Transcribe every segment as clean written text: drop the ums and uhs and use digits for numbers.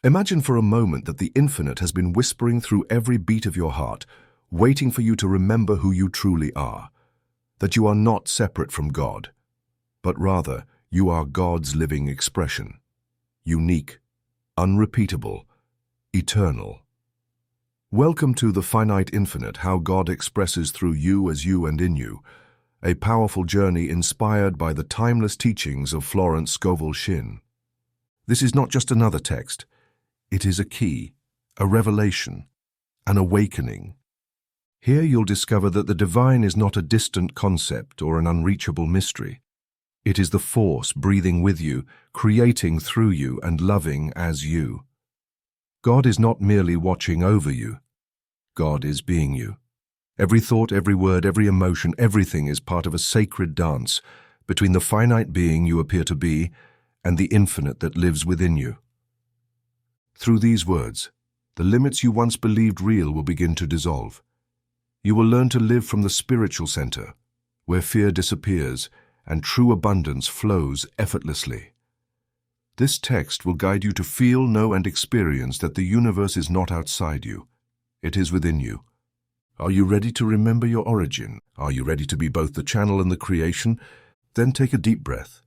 Imagine for a moment that the infinite has been whispering through every beat of your heart, waiting for you to remember who you truly are, that you are not separate from God, but rather you are God's living expression, unique, unrepeatable, eternal. Welcome to the finite infinite, how God expresses through you as you and in you, a powerful journey inspired by the timeless teachings of Florence Scovel Shinn. This is not just another text. It is a key, a revelation, an awakening. Here you'll discover that the divine is not a distant concept or an unreachable mystery. It is the force breathing with you, creating through you and loving as you. God is not merely watching over you. God is being you. Every thought, every word, every emotion, everything is part of a sacred dance between the finite being you appear to be and the infinite that lives within you. Through these words, the limits you once believed real will begin to dissolve. You will learn to live from the spiritual center, where fear disappears and true abundance flows effortlessly. This text will guide you to feel, know, and experience that the universe is not outside you. It is within you. Are you ready to remember your origin? Are you ready to be both the channel and the creation? Then take a deep breath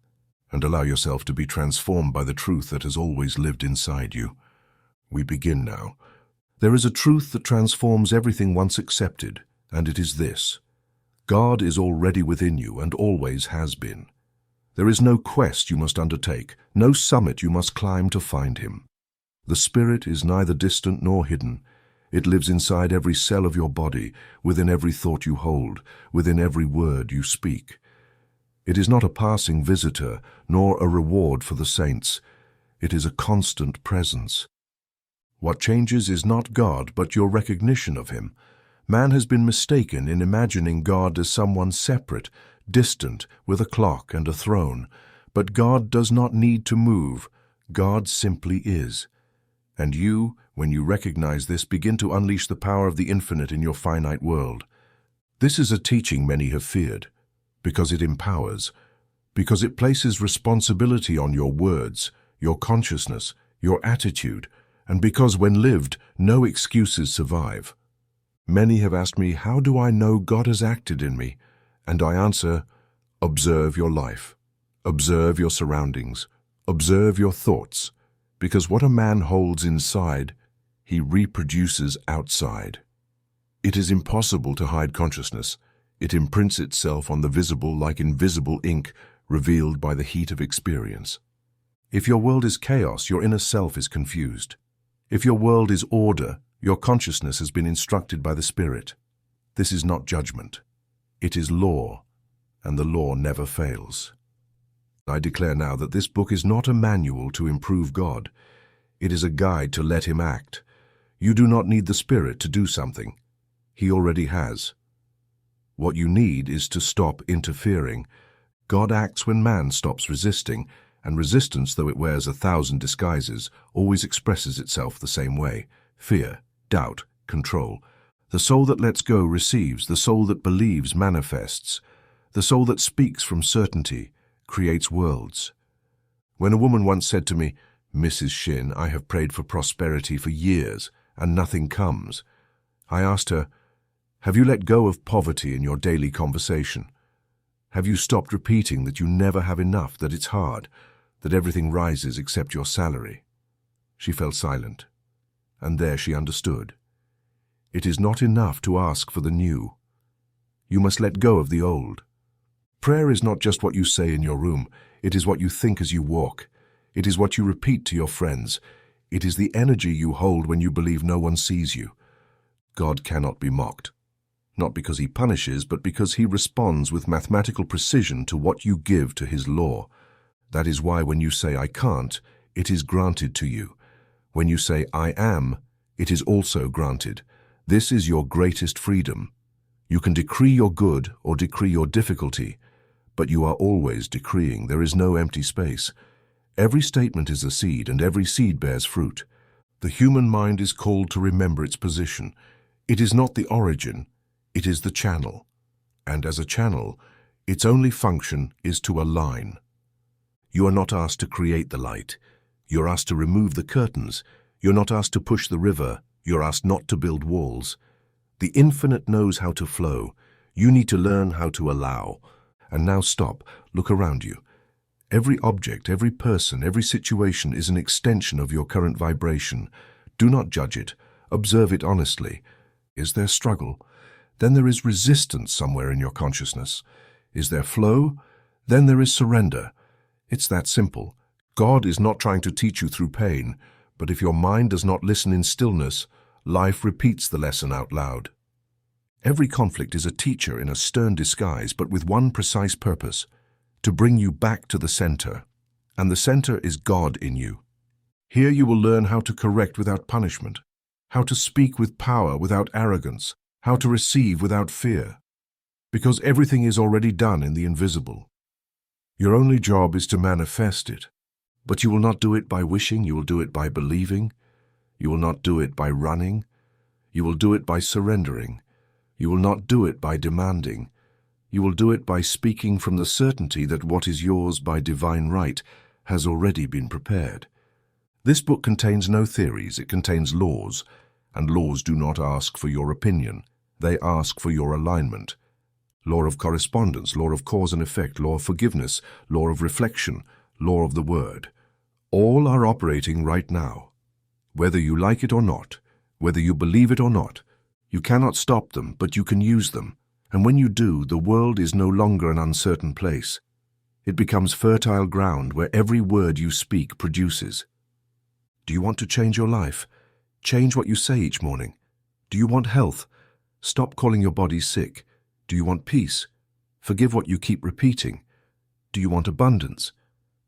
and allow yourself to be transformed by the truth that has always lived inside you. We begin now. There is a truth that transforms everything once accepted, and it is this: God is already within you and always has been. There is no quest you must undertake, no summit you must climb to find him. The Spirit is neither distant nor hidden. It lives inside every cell of your body, within every thought you hold, within every word you speak. It is not a passing visitor, nor a reward for the saints. It is a constant presence. What changes is not God, but your recognition of him. Man has been mistaken in imagining God as someone separate, distant, with a clock and a throne. But God does not need to move. God simply is. And you, when you recognize this, begin to unleash the power of the infinite in your finite world. This is a teaching many have feared, because it empowers, because it places responsibility on your words, your consciousness, your attitude, and because when lived, no excuses survive. Many have asked me, how do I know God has acted in me? And I answer, observe your life, observe your surroundings, observe your thoughts, because what a man holds inside, he reproduces outside. It is impossible to hide consciousness. It imprints itself on the visible like invisible ink revealed by the heat of experience. If your world is chaos, your inner self is confused. If your world is order, your consciousness has been instructed by the Spirit. This is not judgment. It is law, and the law never fails. I declare now that this book is not a manual to improve God. It is a guide to let him act. You do not need the Spirit to do something. He already has. What you need is to stop interfering. God acts when man stops resisting, and resistance, though it wears 1,000 disguises, always expresses itself the same way: fear, doubt, control. The soul that lets go receives, the soul that believes manifests. The soul that speaks from certainty creates worlds. When a woman once said to me, "Mrs. Shinn, I have prayed for prosperity for years, and nothing comes," I asked her, have you let go of poverty in your daily conversation? Have you stopped repeating that you never have enough, that it's hard, that everything rises except your salary? She fell silent, and there she understood. It is not enough to ask for the new. You must let go of the old. Prayer is not just what you say in your room. It is what you think as you walk. It is what you repeat to your friends. It is the energy you hold when you believe no one sees you. God cannot be mocked, not because he punishes, but because he responds with mathematical precision to what you give to his law. That is why when you say, "I can't," it is granted to you. When you say, "I am," it is also granted. This is your greatest freedom. You can decree your good or decree your difficulty, but you are always decreeing. There is no empty space. Every statement is a seed, and every seed bears fruit. The human mind is called to remember its position. It is not the origin, it is the channel. And as a channel, its only function is to align. You are not asked to create the light. You are asked to remove the curtains. You're not asked to push the river, you're asked not to build walls. The infinite knows how to flow. You need to learn how to allow. And now stop, look around you. Every object, every person, every situation is an extension of your current vibration. Do not judge it. Observe it honestly. Is there struggle? Then there is resistance somewhere in your consciousness. Is there flow? Then there is surrender. It's that simple. God is not trying to teach you through pain, but if your mind does not listen in stillness, life repeats the lesson out loud. Every conflict is a teacher in a stern disguise, but with one precise purpose: to bring you back to the center. And the center is God in you. Here you will learn how to correct without punishment, how to speak with power without arrogance, how to receive without fear. Because everything is already done in the invisible. Your only job is to manifest it. But you will not do it by wishing, you will do it by believing. You will not do it by running. You will do it by surrendering. You will not do it by demanding. You will do it by speaking from the certainty that what is yours by divine right has already been prepared. This book contains no theories, it contains laws, and laws do not ask for your opinion, they ask for your alignment. Law of correspondence, law of cause and effect, law of forgiveness, law of reflection, law of the word. All are operating right now. Whether you like it or not, whether you believe it or not, you cannot stop them, but you can use them. And when you do, the world is no longer an uncertain place. It becomes fertile ground where every word you speak produces. Do you want to change your life? Change what you say each morning. Do you want health? Stop calling your body sick. Do you want peace? Forgive what you keep repeating. Do you want abundance?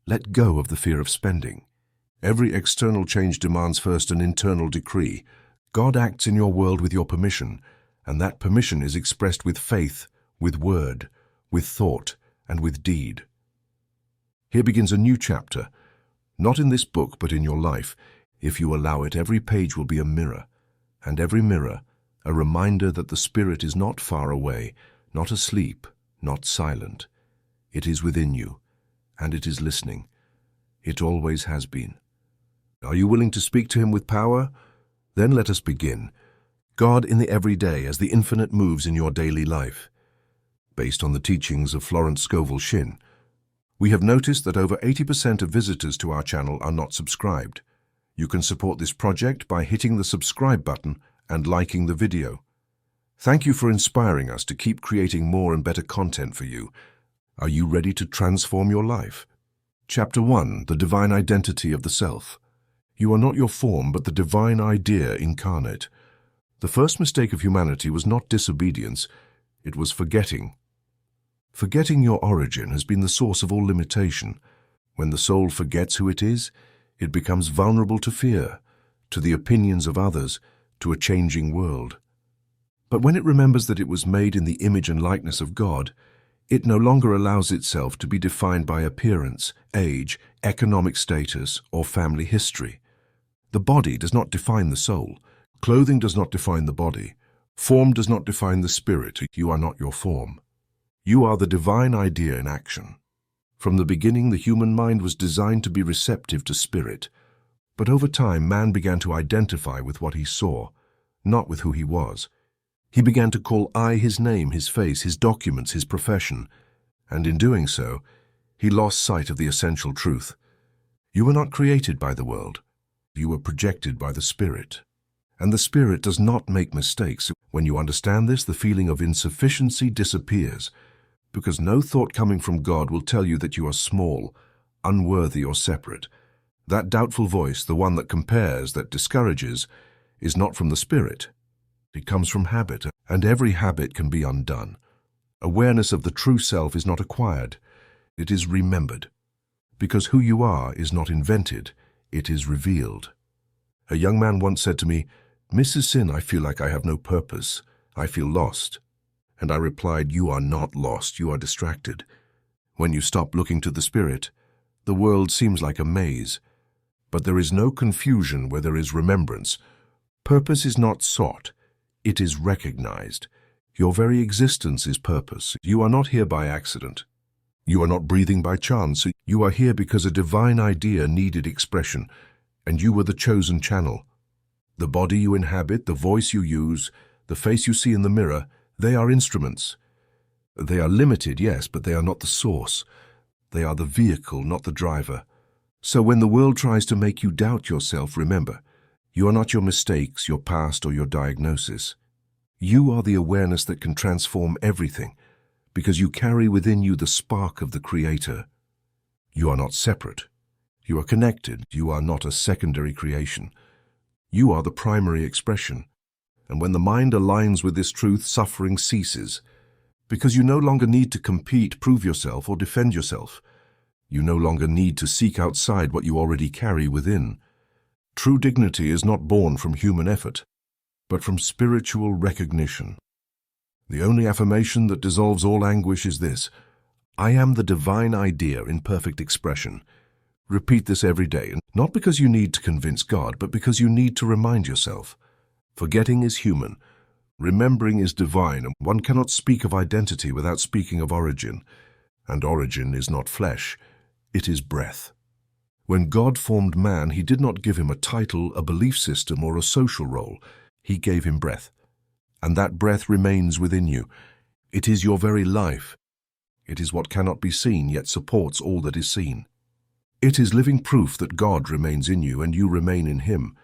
Let go of the fear of spending. Every external change demands first an internal decree. God acts in your world with your permission, and that permission is expressed with faith, with word, with thought, and with deed. Here begins a new chapter, not in this book but in your life. If you allow it, every page will be a mirror, and every mirror a reminder that the Spirit is not far away, not asleep, not silent. It is within you, and it is listening. It always has been. Are you willing to speak to Him with power? Then let us begin. God in the everyday as the infinite moves in your daily life. Based on the teachings of Florence Scovel Shinn, we have noticed that over 80% of visitors to our channel are not subscribed. You can support this project by hitting the subscribe button and liking the video. Thank you for inspiring us to keep creating more and better content for you. Are you ready to transform your life? Chapter 1. The Divine Identity of the Self. You are not your form, but the divine idea incarnate. The first mistake of humanity was not disobedience, it was forgetting. Forgetting your origin has been the source of all limitation. When the soul forgets who it is, it becomes vulnerable to fear, to the opinions of others, to a changing world. But when it remembers that it was made in the image and likeness of God, it no longer allows itself to be defined by appearance, age, economic status, or family history. The body does not define the soul. Clothing does not define the body. Form does not define the spirit. You are not your form. You are the divine idea in action. From the beginning, the human mind was designed to be receptive to spirit. But over time, man began to identify with what he saw, not with who he was. He began to call I his name, his face, his documents, his profession, and in doing so, he lost sight of the essential truth. You were not created by the world. You were projected by the Spirit. And the Spirit does not make mistakes. When you understand this, the feeling of insufficiency disappears, because no thought coming from God will tell you that you are small, unworthy, or separate. That doubtful voice, the one that compares, that discourages, is not from the Spirit. It comes from habit, and every habit can be undone. Awareness of the true self is not acquired, it is remembered. Because who you are is not invented, it is revealed. A young man once said to me, "Mrs. Sin, I feel like I have no purpose. I feel lost." And I replied, "You are not lost, you are distracted. When you stop looking to the Spirit, the world seems like a maze. But there is no confusion where there is remembrance. Purpose is not sought, it is recognized. Your very existence is purpose. You are not here by accident. You are not breathing by chance. You are here because a divine idea needed expression. and you were the chosen channel. The body you inhabit, the voice you use, the face you see in the mirror, they are instruments. They are limited, yes, but they are not the source. They are the vehicle, not the driver. So when the world tries to make you doubt yourself, remember, you are not your mistakes, your past, or your diagnosis. You are the awareness that can transform everything, because you carry within you the spark of the Creator. You are not separate. You are connected. You are not a secondary creation. You are the primary expression. And when the mind aligns with this truth, suffering ceases, because you no longer need to compete, prove yourself, or defend yourself. You no longer need to seek outside what you already carry within. True dignity is not born from human effort, but from spiritual recognition. The only affirmation that dissolves all anguish is this: I am the divine idea in perfect expression. Repeat this every day, not because you need to convince God, but because you need to remind yourself. Forgetting is human. Remembering is divine, and one cannot speak of identity without speaking of origin. And origin is not flesh, it is breath. When God formed man, he did not give him a title, a belief system, or a social role. He gave him breath. And that breath remains within you. It is your very life. It is what cannot be seen, yet supports all that is seen. It is living proof that God remains in you and you remain in him.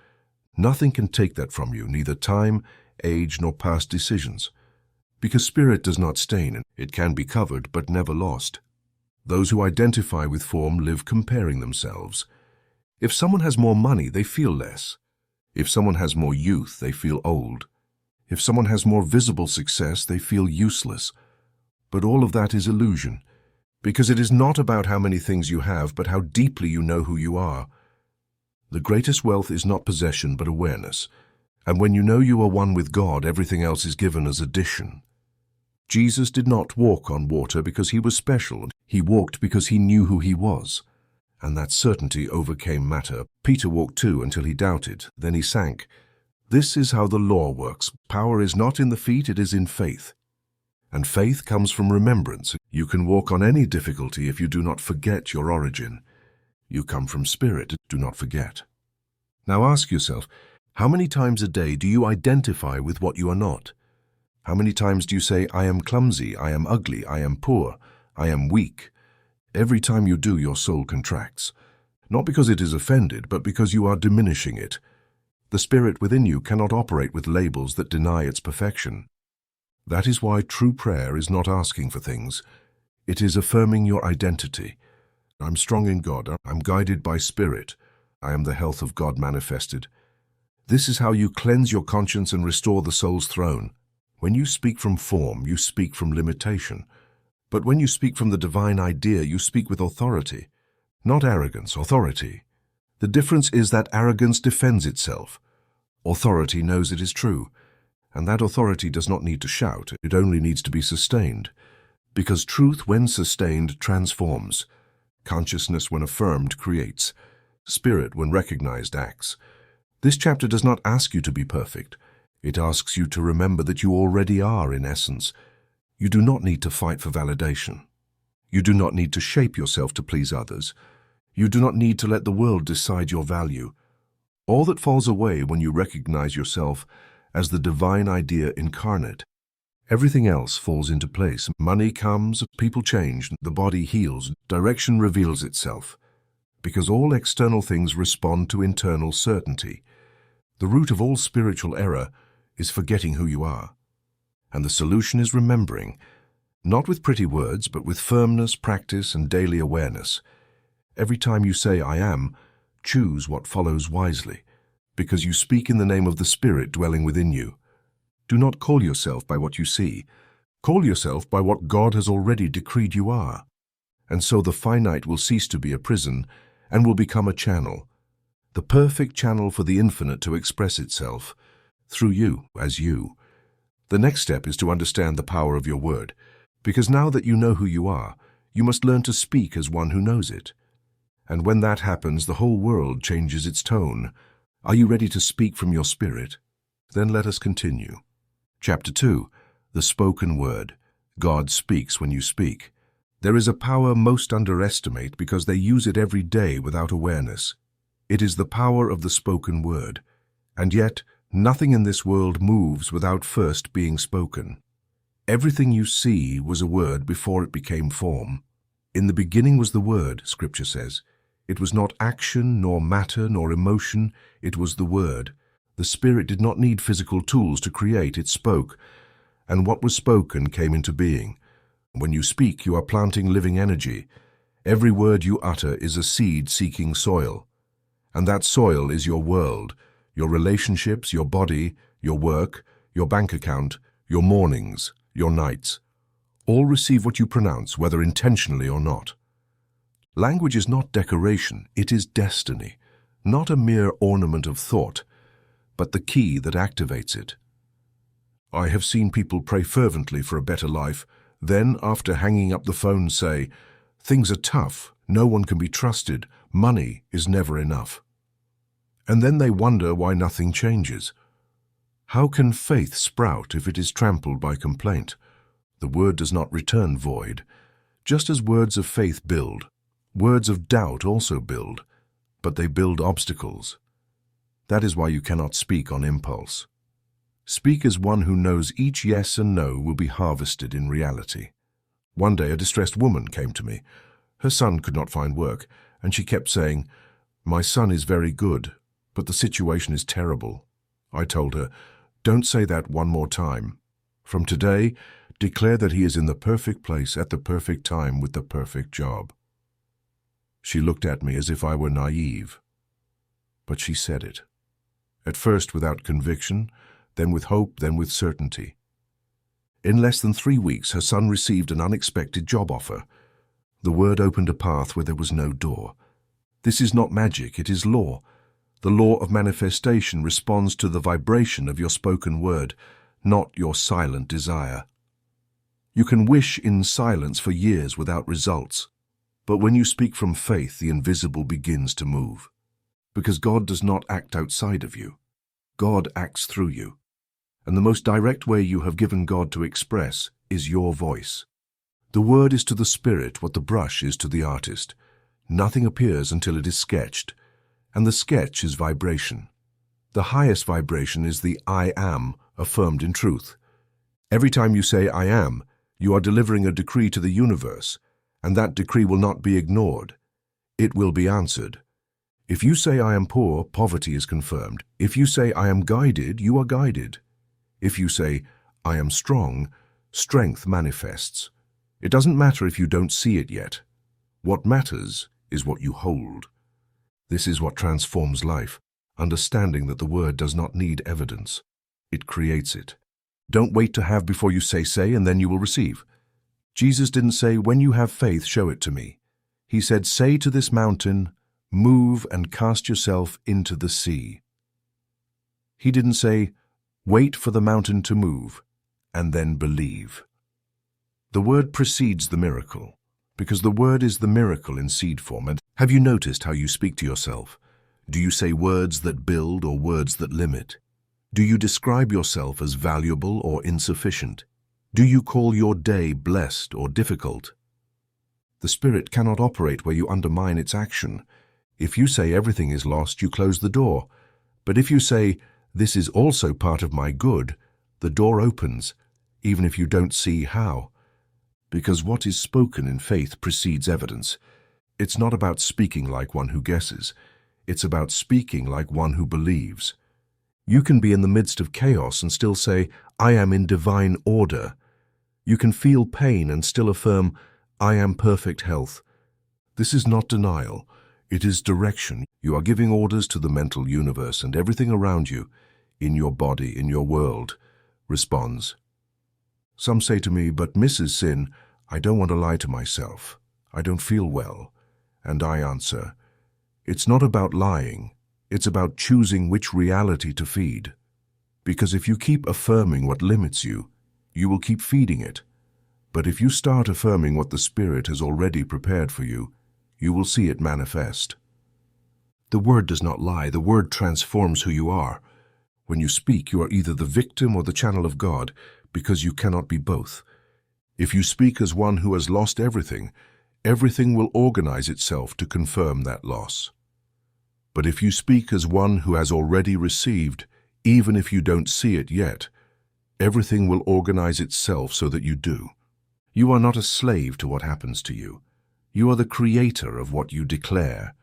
Nothing can take that from you, neither time, age, nor past decisions. Because spirit does not stain, and it can be covered but never lost. Those who identify with form live comparing themselves. If someone has more money, they feel less. If someone has more youth, they feel old. If someone has more visible success, they feel useless. But all of that is illusion, because it is not about how many things you have, but how deeply you know who you are. The greatest wealth is not possession, but awareness. And when you know you are one with God, everything else is given as addition. Jesus did not walk on water because he was special. He walked because he knew who he was. And that certainty overcame matter. Peter walked too until he doubted. Then he sank. This is how the law works. Power is not in the feet, it is in faith. And faith comes from remembrance. You can walk on any difficulty if you do not forget your origin. You come from spirit, do not forget. Now ask yourself, how many times a day do you identify with what you are not? How many times do you say, I am clumsy, I am ugly, I am poor, I am weak? Every time you do, your soul contracts. Not because it is offended, but because you are diminishing it. The spirit within you cannot operate with labels that deny its perfection. That is why true prayer is not asking for things. It is affirming your identity. I'm strong in God. I'm guided by spirit. I am the health of God manifested. This is how you cleanse your conscience and restore the soul's throne. When you speak from form, you speak from limitation. But when you speak from the divine idea, you speak with authority. Not arrogance, authority. The difference is that arrogance defends itself. Authority knows it is true. And that authority does not need to shout, it only needs to be sustained. Because truth, when sustained, transforms. Consciousness, when affirmed, creates. Spirit, when recognized, acts. This chapter does not ask you to be perfect. It asks you to remember that you already are in essence. You do not need to fight for validation. You do not need to shape yourself to please others. You do not need to let the world decide your value. All that falls away when you recognize yourself as the divine idea incarnate. Everything else falls into place. Money comes, people change, the body heals, direction reveals itself. Because all external things respond to internal certainty. The root of all spiritual error is forgetting who you are. And the solution is remembering, not with pretty words, but with firmness, practice, and daily awareness. Every time you say, I am, choose what follows wisely, because you speak in the name of the Spirit dwelling within you. Do not call yourself by what you see. Call yourself by what God has already decreed you are. And so the finite will cease to be a prison and will become a channel, the perfect channel for the infinite to express itself, through you, as you. The next step is to understand the power of your word, because now that you know who you are, you must learn to speak as one who knows it. And when that happens, the whole world changes its tone. Are you ready to speak from your spirit? Then let us continue. Chapter 2. The Spoken Word. God speaks when you speak. There is a power most underestimate because they use it every day without awareness. It is the power of the spoken word. And yet, nothing in this world moves without first being spoken. Everything you see was a word before it became form. In the beginning was the Word, Scripture says. It was not action, nor matter, nor emotion. It was the Word. The Spirit did not need physical tools to create. It spoke. And what was spoken came into being. When you speak, you are planting living energy. Every word you utter is a seed seeking soil. And that soil is your world, your relationships, your body, your work, your bank account, your mornings, your nights. All receive what you pronounce, whether intentionally or not. Language is not decoration, it is destiny, not a mere ornament of thought, but the key that activates it. I have seen people pray fervently for a better life, then, after hanging up the phone, say, "Things are tough, no one can be trusted, money is never enough." And then they wonder why nothing changes. How can faith sprout if it is trampled by complaint? The word does not return void. Just as words of faith build, words of doubt also build, but they build obstacles. That is why you cannot speak on impulse. Speak as one who knows each yes and no will be harvested in reality. One day a distressed woman came to me. Her son could not find work, and she kept saying, "My son is very good, but the situation is terrible." I told her, "Don't say that one more time. From today, declare that he is in the perfect place at the perfect time with the perfect job." She looked at me as if I were naive. But she said it. At first without conviction, then with hope, then with certainty. In less than 3 weeks, her son received an unexpected job offer. The word opened a path where there was no door. This is not magic, it is law. The law of manifestation responds to the vibration of your spoken word, not your silent desire. You can wish in silence for years without results, but when you speak from faith, the invisible begins to move. Because God does not act outside of you. God acts through you. And the most direct way you have given God to express is your voice. The word is to the spirit what the brush is to the artist. Nothing appears until it is sketched, and the sketch is vibration. The highest vibration is the I am, affirmed in truth. Every time you say I am, you are delivering a decree to the universe, and that decree will not be ignored. It will be answered. If you say I am poor, poverty is confirmed. If you say I am guided, you are guided. If you say I am strong, strength manifests. It doesn't matter if you don't see it yet. What matters is what you hold. This is what transforms life, understanding that the word does not need evidence. It creates it. Don't wait to have before you say, and then you will receive. Jesus didn't say, "When you have faith, show it to me." He said, "Say to this mountain, move and cast yourself into the sea." He didn't say, "Wait for the mountain to move, and then believe." The word precedes the miracle, because the word is the miracle in seed form. And have you noticed how you speak to yourself? Do you say words that build or words that limit? Do you describe yourself as valuable or insufficient? Do you call your day blessed or difficult? The Spirit cannot operate where you undermine its action. If you say everything is lost, you close the door. But if you say, "This is also part of my good," the door opens, even if you don't see how. Because what is spoken in faith precedes evidence. It's not about speaking like one who guesses. It's about speaking like one who believes. You can be in the midst of chaos and still say, "I am in divine order." You can feel pain and still affirm, "I am perfect health." This is not denial. It is direction. You are giving orders to the mental universe, and everything around you, in your body, in your world, responds. Some say to me, "But Mrs. Shinn, I don't want to lie to myself. I don't feel well." And I answer, it's not about lying. It's about choosing which reality to feed. Because if you keep affirming what limits you, you will keep feeding it. But if you start affirming what the Spirit has already prepared for you, you will see it manifest. The word does not lie. The word transforms who you are. When you speak, you are either the victim or the channel of God, because you cannot be both. If you speak as one who has lost everything, everything will organize itself to confirm that loss. But if you speak as one who has already received, even if you don't see it yet, everything will organize itself so that you do. You are not a slave to what happens to you. You are the creator of what you declare.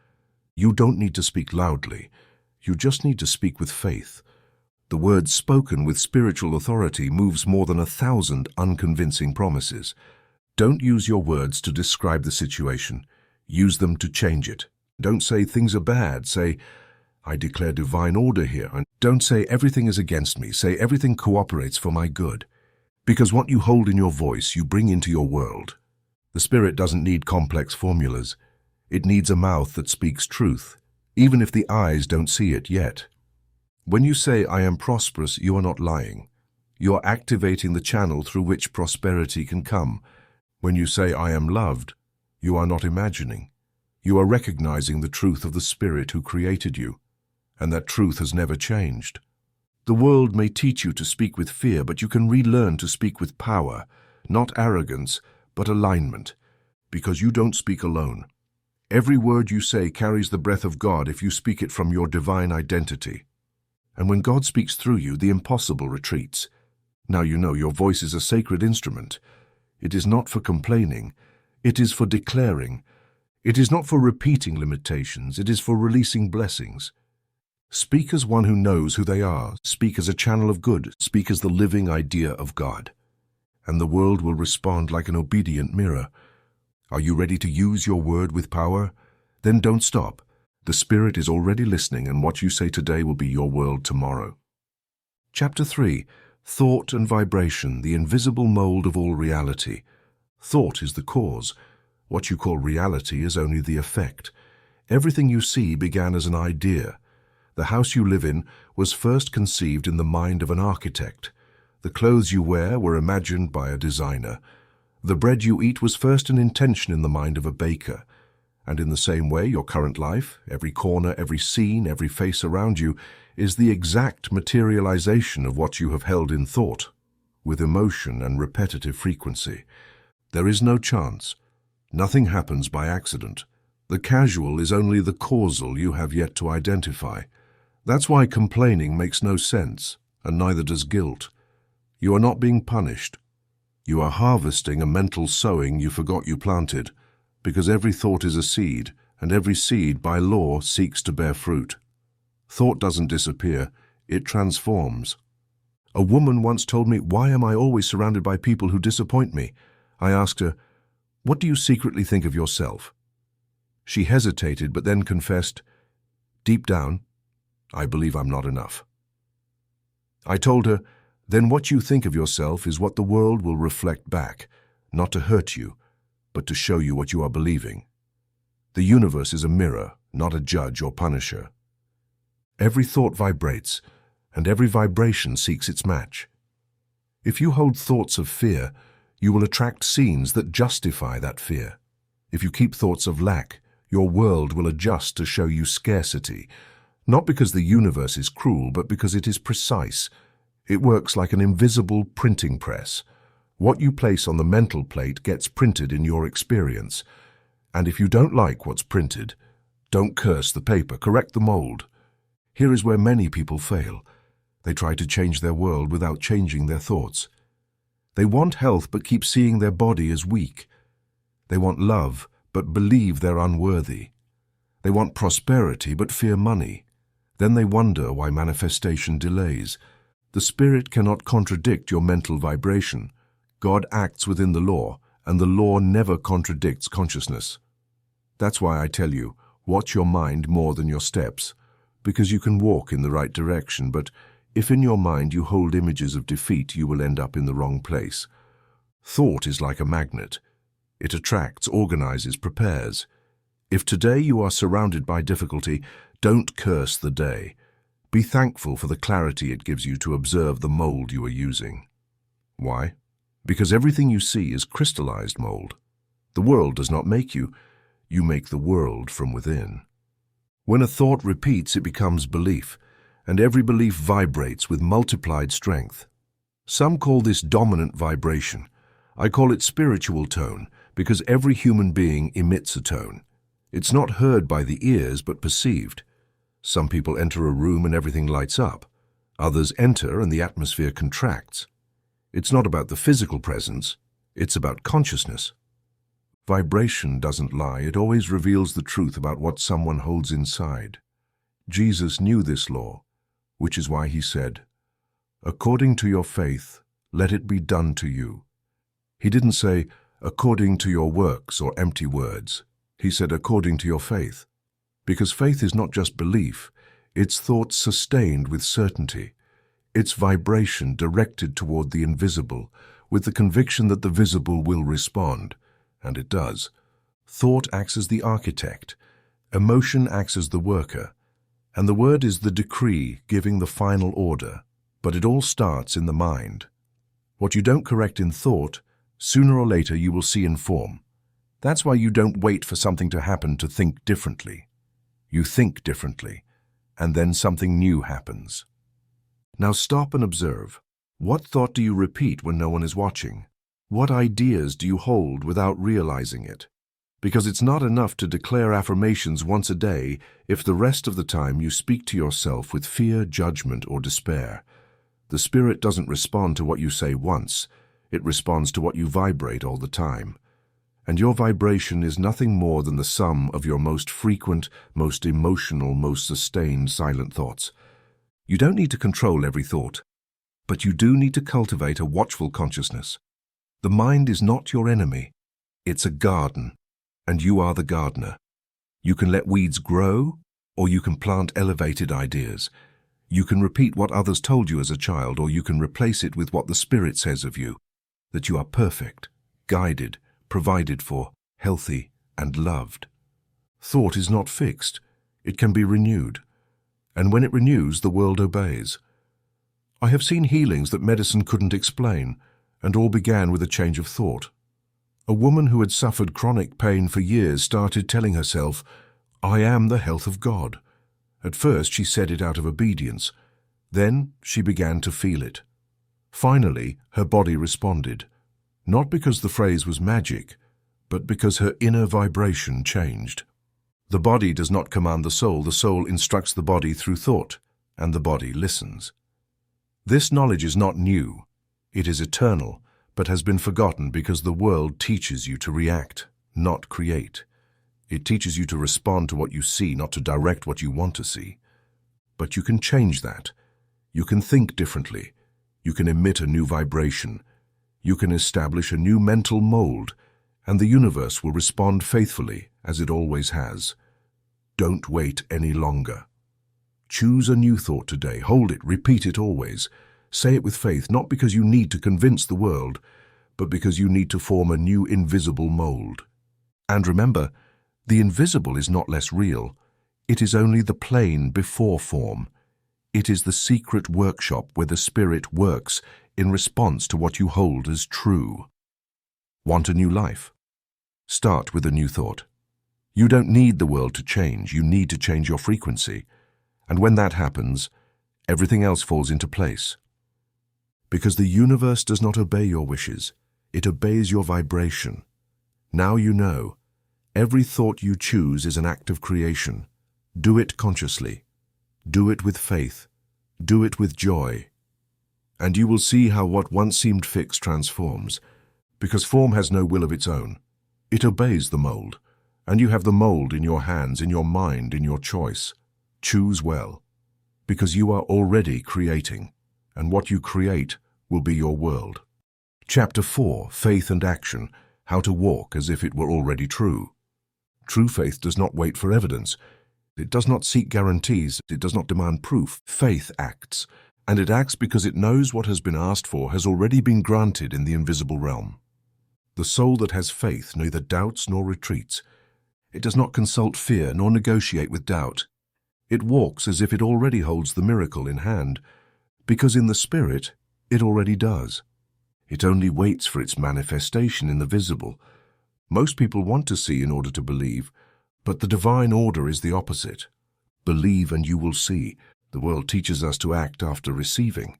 You don't need to speak loudly. You just need to speak with faith. The word spoken with spiritual authority moves more than 1,000 unconvincing promises. Don't use your words to describe the situation. Use them to change it. Don't say things are bad. Say, I declare divine order here. And don't say everything is against me. Say everything cooperates for my good. Because what you hold in your voice, you bring into your world. The Spirit doesn't need complex formulas. It needs a mouth that speaks truth, even if the eyes don't see it yet. When you say, I am prosperous, you are not lying. You are activating the channel through which prosperity can come. When you say, I am loved, you are not imagining. You are recognizing the truth of the Spirit who created you, and that truth has never changed. The world may teach you to speak with fear, but you can relearn to speak with power, not arrogance, but alignment, because you don't speak alone. Every word you say carries the breath of God if you speak it from your divine identity. And when God speaks through you, the impossible retreats. Now you know your voice is a sacred instrument. It is not for complaining. It is for declaring. It is not for repeating limitations. It is for releasing blessings. Speak as one who knows who they are. Speak as a channel of good. Speak as the living idea of God. And the world will respond like an obedient mirror. Are you ready to use your word with power? Then don't stop. The Spirit is already listening, and what you say today will be your world tomorrow. Chapter 3. Thought and vibration, the invisible mold of all reality. Thought is the cause. What you call reality is only the effect. Everything you see began as an idea. The house you live in was first conceived in the mind of an architect. The clothes you wear were imagined by a designer. The bread you eat was first an intention in the mind of a baker. And in the same way, your current life, every corner, every scene, every face around you, is the exact materialization of what you have held in thought, with emotion and repetitive frequency. There is no chance. Nothing happens by accident. The casual is only the causal you have yet to identify. That's why complaining makes no sense, and neither does guilt. You are not being punished. You are harvesting a mental sowing you forgot you planted, because every thought is a seed, and every seed, by law, seeks to bear fruit. Thought doesn't disappear, it transforms. A woman once told me, why am I always surrounded by people who disappoint me? I asked her, what do you secretly think of yourself? She hesitated, but then confessed, deep down, I believe I'm not enough. I told her, then what you think of yourself is what the world will reflect back, not to hurt you, but to show you what you are believing. The universe is a mirror, not a judge or punisher. Every thought vibrates, and every vibration seeks its match. If you hold thoughts of fear, you will attract scenes that justify that fear. If you keep thoughts of lack, your world will adjust to show you scarcity, not because the universe is cruel, but because it is precise. It works like an invisible printing press. What you place on the mental plate gets printed in your experience. And if you don't like what's printed, don't curse the paper, correct the mold. Here is where many people fail. They try to change their world without changing their thoughts. They want health but keep seeing their body as weak. They want love but believe they're unworthy. They want prosperity but fear money. Then they wonder why manifestation delays. The Spirit cannot contradict your mental vibration. God acts within the law, and the law never contradicts consciousness. That's why I tell you, watch your mind more than your steps, because you can walk in the right direction, but if in your mind you hold images of defeat, you will end up in the wrong place. Thought is like a magnet. It attracts, organizes, prepares. If today you are surrounded by difficulty, don't curse the day. Be thankful for the clarity it gives you to observe the mold you are using. Why? Because everything you see is crystallized mold. The world does not make you. You make the world from within. When a thought repeats, it becomes belief, and every belief vibrates with multiplied strength. Some call this dominant vibration. I call it spiritual tone, because every human being emits a tone. It's not heard by the ears, but perceived. Some people enter a room and everything lights up. Others enter and the atmosphere contracts. It's not about the physical presence, it's about consciousness. Vibration doesn't lie, it always reveals the truth about what someone holds inside. Jesus knew this law, which is why he said, "According to your faith, let it be done to you." He didn't say, "according to your works" or empty words. He said, "according to your faith." Because faith is not just belief, it's thought sustained with certainty. It's vibration directed toward the invisible, with the conviction that the visible will respond. And it does. Thought acts as the architect, emotion acts as the worker, and the word is the decree giving the final order. But it all starts in the mind. What you don't correct in thought, sooner or later you will see in form. That's why you don't wait for something to happen to think differently. You think differently, and then something new happens. Now stop and observe. What thought do you repeat when no one is watching? What ideas do you hold without realizing it? Because it's not enough to declare affirmations once a day if the rest of the time you speak to yourself with fear, judgment, or despair. The spirit doesn't respond to what you say once. It responds to what you vibrate all the time. And your vibration is nothing more than the sum of your most frequent, most emotional, most sustained silent thoughts. You don't need to control every thought, but you do need to cultivate a watchful consciousness. The mind is not your enemy. It's a garden, and you are the gardener. You can let weeds grow, or you can plant elevated ideas. You can repeat what others told you as a child, or you can replace it with what the Spirit says of you, that you are perfect, guided, provided for, healthy, and loved. Thought is not fixed. It can be renewed. And when it renews, the world obeys. I have seen healings that medicine couldn't explain, and all began with a change of thought. A woman who had suffered chronic pain for years started telling herself, "I am the health of God." At first she said it out of obedience. Then she began to feel it. Finally, her body responded. Not because the phrase was magic, but because her inner vibration changed. The body does not command the soul instructs the body through thought, and the body listens. This knowledge is not new. It is eternal, but has been forgotten because the world teaches you to react, not create. It teaches you to respond to what you see, not to direct what you want to see. But you can change that. You can think differently. You can emit a new vibration. You can establish a new mental mold, and the universe will respond faithfully, as it always has. Don't wait any longer. Choose a new thought today. Hold it, repeat it always. Say it with faith, not because you need to convince the world, but because you need to form a new invisible mold. And remember, the invisible is not less real. It is only the plane before form. It is the secret workshop where the spirit works in response to what you hold as true. Want a new life? Start with a new thought. You don't need the world to change. You need to change your frequency. And when that happens, everything else falls into place. Because the universe does not obey your wishes. It obeys your vibration. Now you know. Every thought you choose is an act of creation. Do it consciously. Do it with faith. Do it with joy. And you will see how what once seemed fixed transforms. Because form has no will of its own. It obeys the mold. And you have the mold in your hands, in your mind, in your choice. Choose well. Because you are already creating. And what you create will be your world. Chapter 4, Faith and Action, How to Walk as if it were already true. True faith does not wait for evidence. It does not seek guarantees. It does not demand proof. Faith acts, and it acts because it knows what has been asked for has already been granted in the invisible realm. The soul that has faith neither doubts nor retreats. It does not consult fear nor negotiate with doubt. It walks as if it already holds the miracle in hand, because in the spirit it already does. It only waits for its manifestation in the visible. Most people want to see in order to believe, but the divine order is the opposite. Believe and you will see. The world teaches us to act after receiving.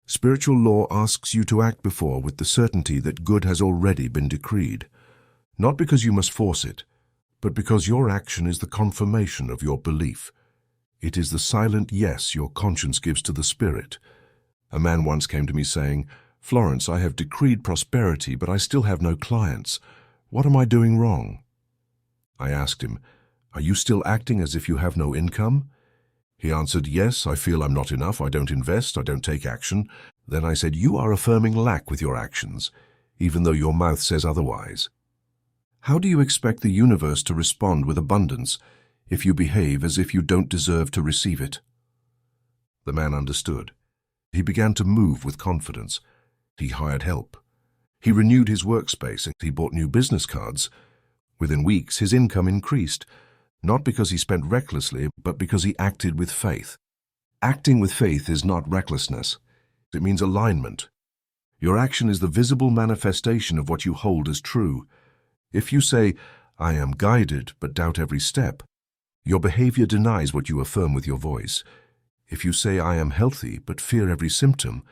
Spiritual law asks you to act before with the certainty that good has already been decreed. Not because you must force it, but because your action is the confirmation of your belief. It is the silent yes your conscience gives to the Spirit. A man once came to me saying, "Florence, I have decreed prosperity, but I still have no clients. What am I doing wrong?" I asked him, "Are you still acting as if you have no income?" He answered, "Yes, I feel I'm not enough. I don't invest. I don't take action." Then I said, "You are affirming lack with your actions, even though your mouth says otherwise. How do you expect the universe to respond with abundance if you behave as if you don't deserve to receive it?" The man understood. He began to move with confidence. He hired help. He renewed his workspace and he bought new business cards. Within weeks, his income increased, not because he spent recklessly, but because he acted with faith. Acting with faith is not recklessness. It means alignment. Your action is the visible manifestation of what you hold as true. If you say, "I am guided," but doubt every step, your behavior denies what you affirm with your voice. If you say, "I am healthy," but fear every symptom,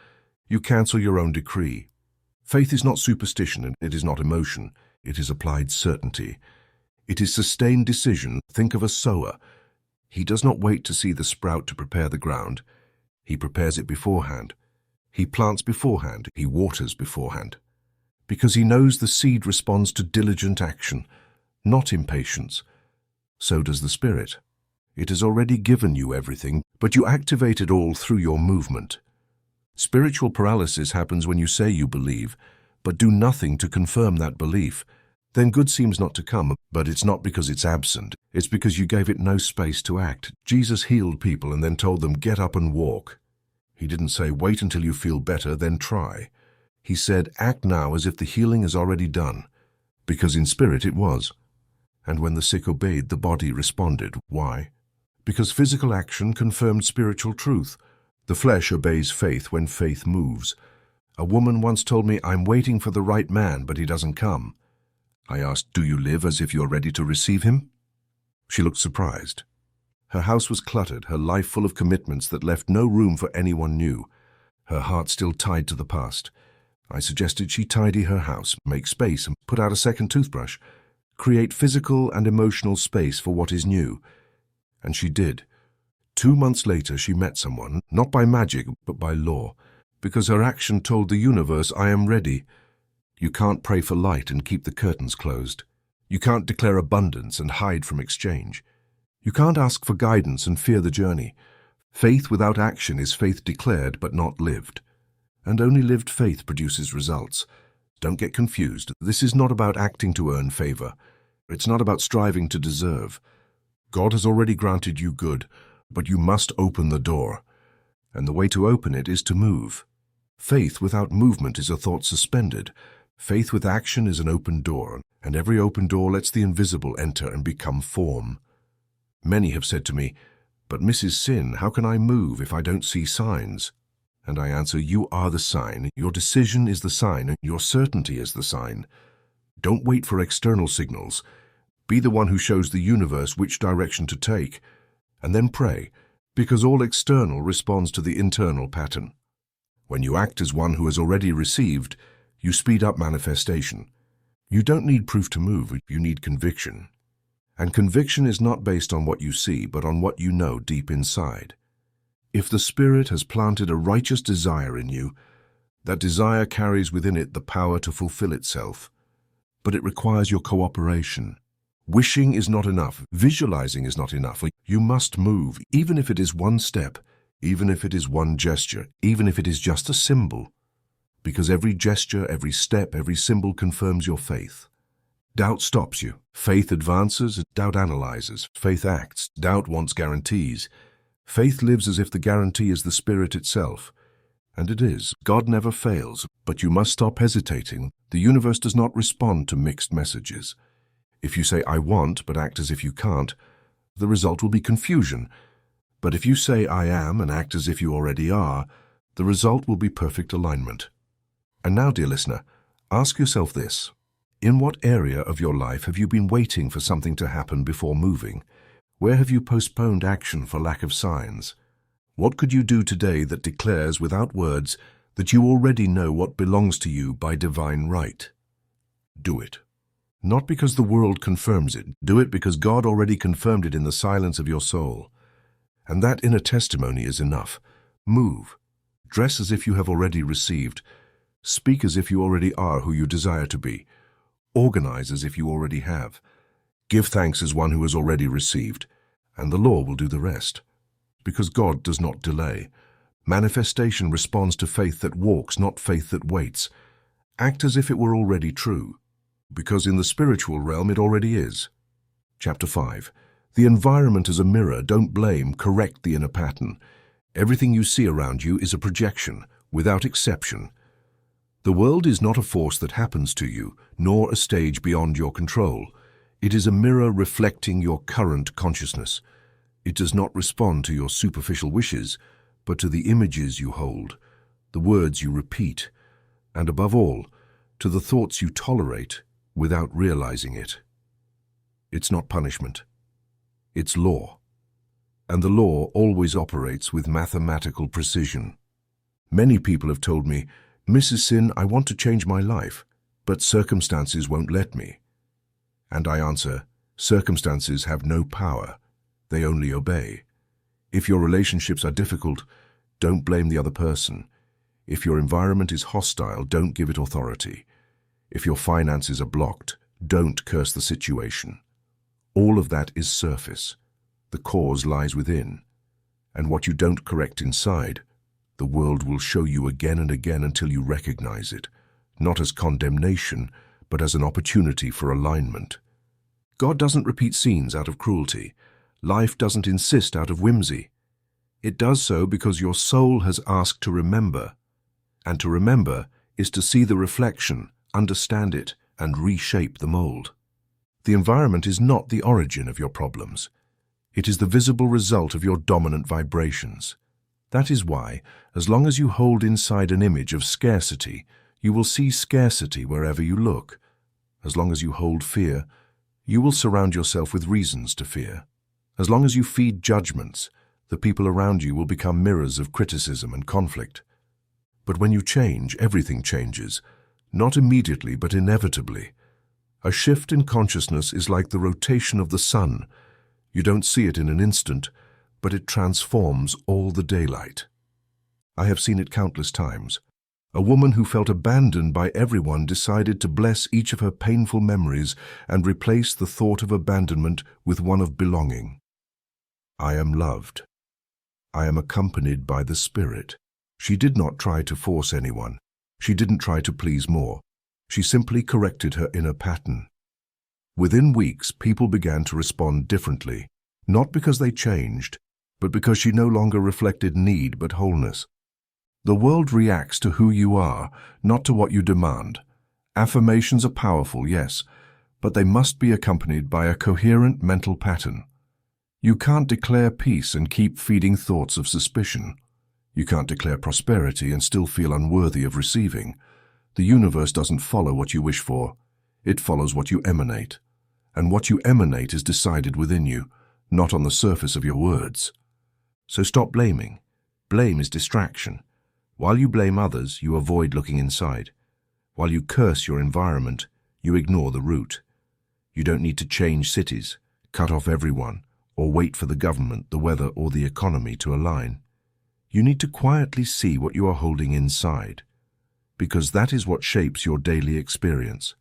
you cancel your own decree. Faith is not superstition, and it is not emotion. It is applied certainty. It is sustained decision. Think of a sower. He does not wait to see the sprout to prepare the ground. He prepares it beforehand. He plants beforehand. He waters beforehand. Because he knows the seed responds to diligent action, not impatience. So does the Spirit. It has already given you everything, but you activate it all through your movement. Spiritual paralysis happens when you say you believe, but do nothing to confirm that belief. Then good seems not to come, but it's not because it's absent. It's because you gave it no space to act. Jesus healed people and then told them, "Get up and walk." He didn't say, "Wait until you feel better, then try." He said, "Act now as if the healing is already done," because in spirit it was. And when the sick obeyed, the body responded. Why? Because physical action confirmed spiritual truth. The flesh obeys faith when faith moves. A woman once told me, "I'm waiting for the right man, but he doesn't come." I asked, "Do you live as if you're ready to receive him?" She looked surprised. Her house was cluttered, her life full of commitments that left no room for anyone new, her heart still tied to the past. I suggested she tidy her house, make space, and put out a second toothbrush, create physical and emotional space for what is new. And she did. 2 months later, she met someone, not by magic, but by law, because her action told the universe, "I am ready." You can't pray for light and keep the curtains closed. You can't declare abundance and hide from exchange. You can't ask for guidance and fear the journey. Faith without action is faith declared but not lived. And only lived faith produces results. Don't get confused. This is not about acting to earn favor. It's not about striving to deserve. God has already granted you good, but you must open the door. And the way to open it is to move. Faith without movement is a thought suspended. Faith with action is an open door, and every open door lets the invisible enter and become form. Many have said to me, "But Mrs. Sin, how can I move if I don't see signs?" And I answer, you are the sign. Your decision is the sign, and your certainty is the sign. Don't wait for external signals. Be the one who shows the universe which direction to take, and then pray, because all external responds to the internal pattern. When you act as one who has already received, you speed up manifestation. You don't need proof to move, you need conviction. And conviction is not based on what you see, but on what you know deep inside. If the Spirit has planted a righteous desire in you, that desire carries within it the power to fulfill itself. But it requires your cooperation. Wishing is not enough. Visualizing is not enough. You must move, even if it is one step, even if it is one gesture, even if it is just a symbol. Because every gesture, every step, every symbol confirms your faith. Doubt stops you. Faith advances, doubt analyzes. Faith acts, doubt wants guarantees. Faith lives as if the guarantee is the Spirit itself. And it is. God never fails, but you must stop hesitating. The universe does not respond to mixed messages. If you say, "I want," but act as if you can't, the result will be confusion. But if you say, "I am," and act as if you already are, the result will be perfect alignment. And now, dear listener, ask yourself this. In what area of your life have you been waiting for something to happen before moving? Where have you postponed action for lack of signs? What could you do today that declares without words that you already know what belongs to you by divine right? Do it. Not because the world confirms it. Do it because God already confirmed it in the silence of your soul. And that inner testimony is enough. Move. Dress as if you have already received. Speak as if you already are who you desire to be. Organize as if you already have. Give thanks as one who has already received, and the law will do the rest. Because God does not delay. Manifestation responds to faith that walks, not faith that waits. Act as if it were already true, because in the spiritual realm it already is. Chapter 5. The environment is a mirror. Don't blame, correct the inner pattern. Everything you see around you is a projection, without exception. The world is not a force that happens to you, nor a stage beyond your control. It is a mirror reflecting your current consciousness. It does not respond to your superficial wishes, but to the images you hold, the words you repeat, and above all, to the thoughts you tolerate without realizing it. It's not punishment. It's law. And the law always operates with mathematical precision. Many people have told me, "Mrs. Sin, I want to change my life, but circumstances won't let me." And I answer, circumstances have no power. They only obey. If your relationships are difficult, don't blame the other person. If your environment is hostile, don't give it authority. If your finances are blocked, don't curse the situation. All of that is surface. The cause lies within. And what you don't correct inside, the world will show you again and again until you recognize it, not as condemnation, but as an opportunity for alignment. God doesn't repeat scenes out of cruelty. Life doesn't insist out of whimsy. It does so because your soul has asked to remember. And to remember is to see the reflection, understand it, and reshape the mold. The environment is not the origin of your problems. It is the visible result of your dominant vibrations. That is why, as long as you hold inside an image of scarcity, you will see scarcity wherever you look. As long as you hold fear, you will surround yourself with reasons to fear. As long as you feed judgments, the people around you will become mirrors of criticism and conflict. But when you change, everything changes, not immediately but inevitably. A shift in consciousness is like the rotation of the sun. You don't see it in an instant, but it transforms all the daylight. I have seen it countless times. A woman who felt abandoned by everyone decided to bless each of her painful memories and replace the thought of abandonment with one of belonging. I am loved. I am accompanied by the Spirit. She did not try to force anyone. She didn't try to please more. She simply corrected her inner pattern. Within weeks, people began to respond differently, not because they changed, but because she no longer reflected need but wholeness. The world reacts to who you are, not to what you demand. Affirmations are powerful, yes, but they must be accompanied by a coherent mental pattern. You can't declare peace and keep feeding thoughts of suspicion. You can't declare prosperity and still feel unworthy of receiving. The universe doesn't follow what you wish for. It follows what you emanate. And what you emanate is decided within you, not on the surface of your words. So stop blaming. Blame is distraction. While you blame others, you avoid looking inside. While you curse your environment, you ignore the root. You don't need to change cities, cut off everyone, or wait for the government, the weather, or the economy to align. You need to quietly see what you are holding inside, because that is what shapes your daily experience.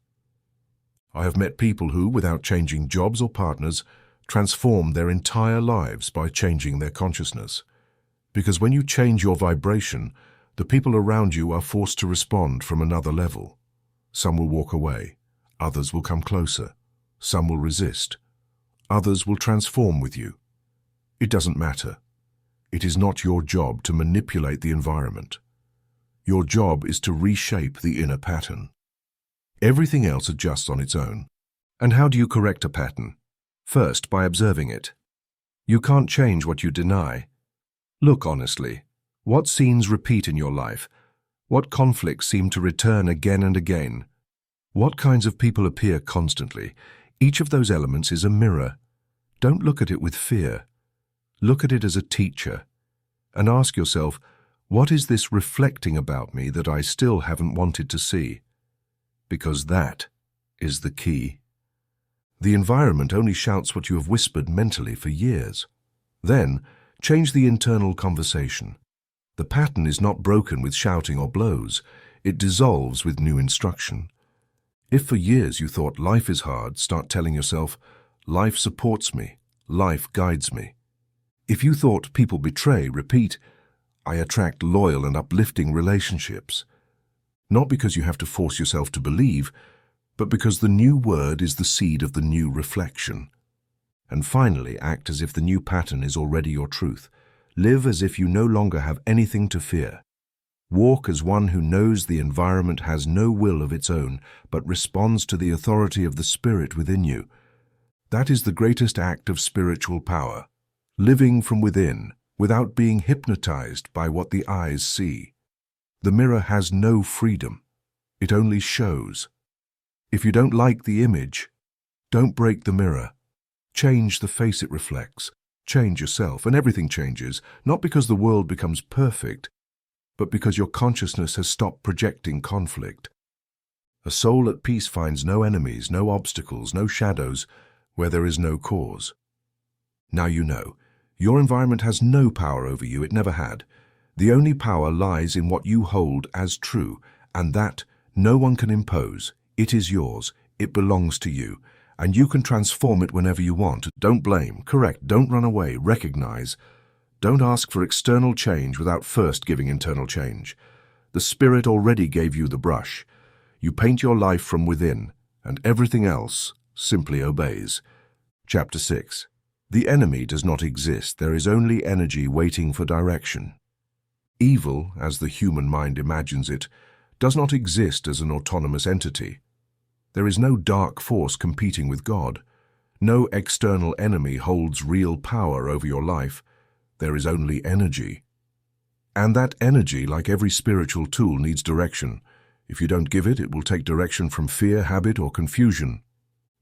I have met people who, without changing jobs or partners, transform their entire lives by changing their consciousness. Because when you change your vibration, the people around you are forced to respond from another level. Some will walk away, others will come closer, some will resist, others will transform with you. It doesn't matter. It is not your job to manipulate the environment. Your job is to reshape the inner pattern. Everything else adjusts on its own. And how do you correct a pattern? First, by observing it. You can't change what you deny. Look honestly. What scenes repeat in your life? What conflicts seem to return again and again? What kinds of people appear constantly? Each of those elements is a mirror. Don't look at it with fear. Look at it as a teacher. And ask yourself, what is this reflecting about me that I still haven't wanted to see? Because that is the key. The environment only shouts what you have whispered mentally for years. Then, Change the internal conversation. The pattern is not broken with shouting or blows. It dissolves with new instruction. If for years you thought life is hard, start telling yourself, life supports me, life guides me. If you thought people betray, repeat, I attract loyal and uplifting relationships. Not because you have to force yourself to believe, but because the new word is the seed of the new reflection. And finally, act as if the new pattern is already your truth. Live as if you no longer have anything to fear. Walk as one who knows the environment has no will of its own, but responds to the authority of the Spirit within you. That is the greatest act of spiritual power. Living from within, without being hypnotized by what the eyes see. The mirror has no freedom. It only shows. If you don't like the image, don't break the mirror. Change the face it reflects. Change yourself, and everything changes, not because the world becomes perfect, but because your consciousness has stopped projecting conflict. A soul at peace finds no enemies, no obstacles, no shadows, where there is no cause. Now you know. Your environment has no power over you, it never had. The only power lies in what you hold as true, and that no one can impose. It is yours, it belongs to you, and you can transform it whenever you want. Don't blame, correct, don't run away, recognize. Don't ask for external change without first giving internal change. The Spirit already gave you the brush. You paint your life from within, and everything else simply obeys. Chapter 6. The enemy does not exist. There is only energy waiting for direction. Evil, as the human mind imagines it, does not exist as an autonomous entity. There is no dark force competing with God. No external enemy holds real power over your life. There is only energy. And that energy, like every spiritual tool, needs direction. If you don't give it, it will take direction from fear, habit, or confusion.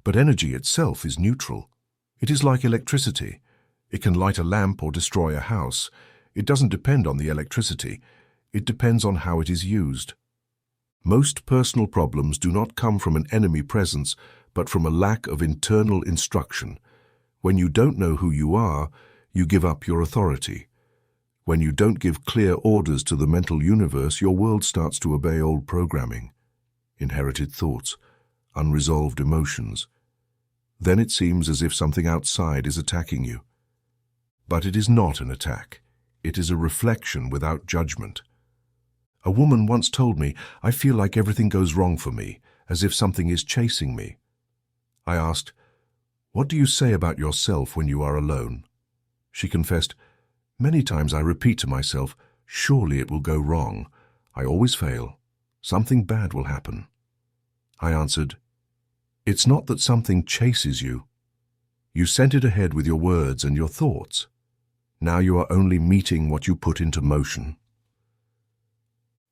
But energy itself is neutral. It is like electricity. It can light a lamp or destroy a house. It doesn't depend on the electricity. It depends on how it is used. Most personal problems do not come from an enemy presence, but from a lack of internal instruction. When you don't know who you are, you give up your authority. When you don't give clear orders to the mental universe, your world starts to obey old programming, inherited thoughts, unresolved emotions. Then it seems as if something outside is attacking you. But it is not an attack. It is a reflection without judgment. A woman once told me, I feel like everything goes wrong for me, as if something is chasing me. I asked, what do you say about yourself when you are alone? She confessed, many times I repeat to myself, surely it will go wrong. I always fail. Something bad will happen. I answered, it's not that something chases you. You sent it ahead with your words and your thoughts. Now you are only meeting what you put into motion.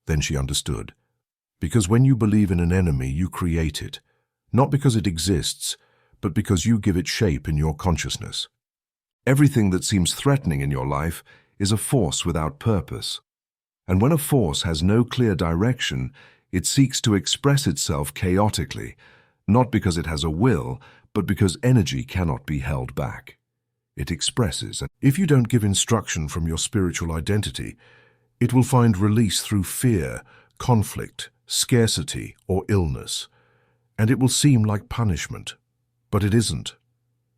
Then she understood. Because when you believe in an enemy, you create it. Not because it exists, but because you give it shape in your consciousness. Everything that seems threatening in your life is a force without purpose. And when a force has no clear direction, it seeks to express itself chaotically, not because it has a will, but because energy cannot be held back. It expresses, and if you don't give instruction from your spiritual identity, it will find release through fear, conflict, scarcity, or illness. And it will seem like punishment, but it isn't.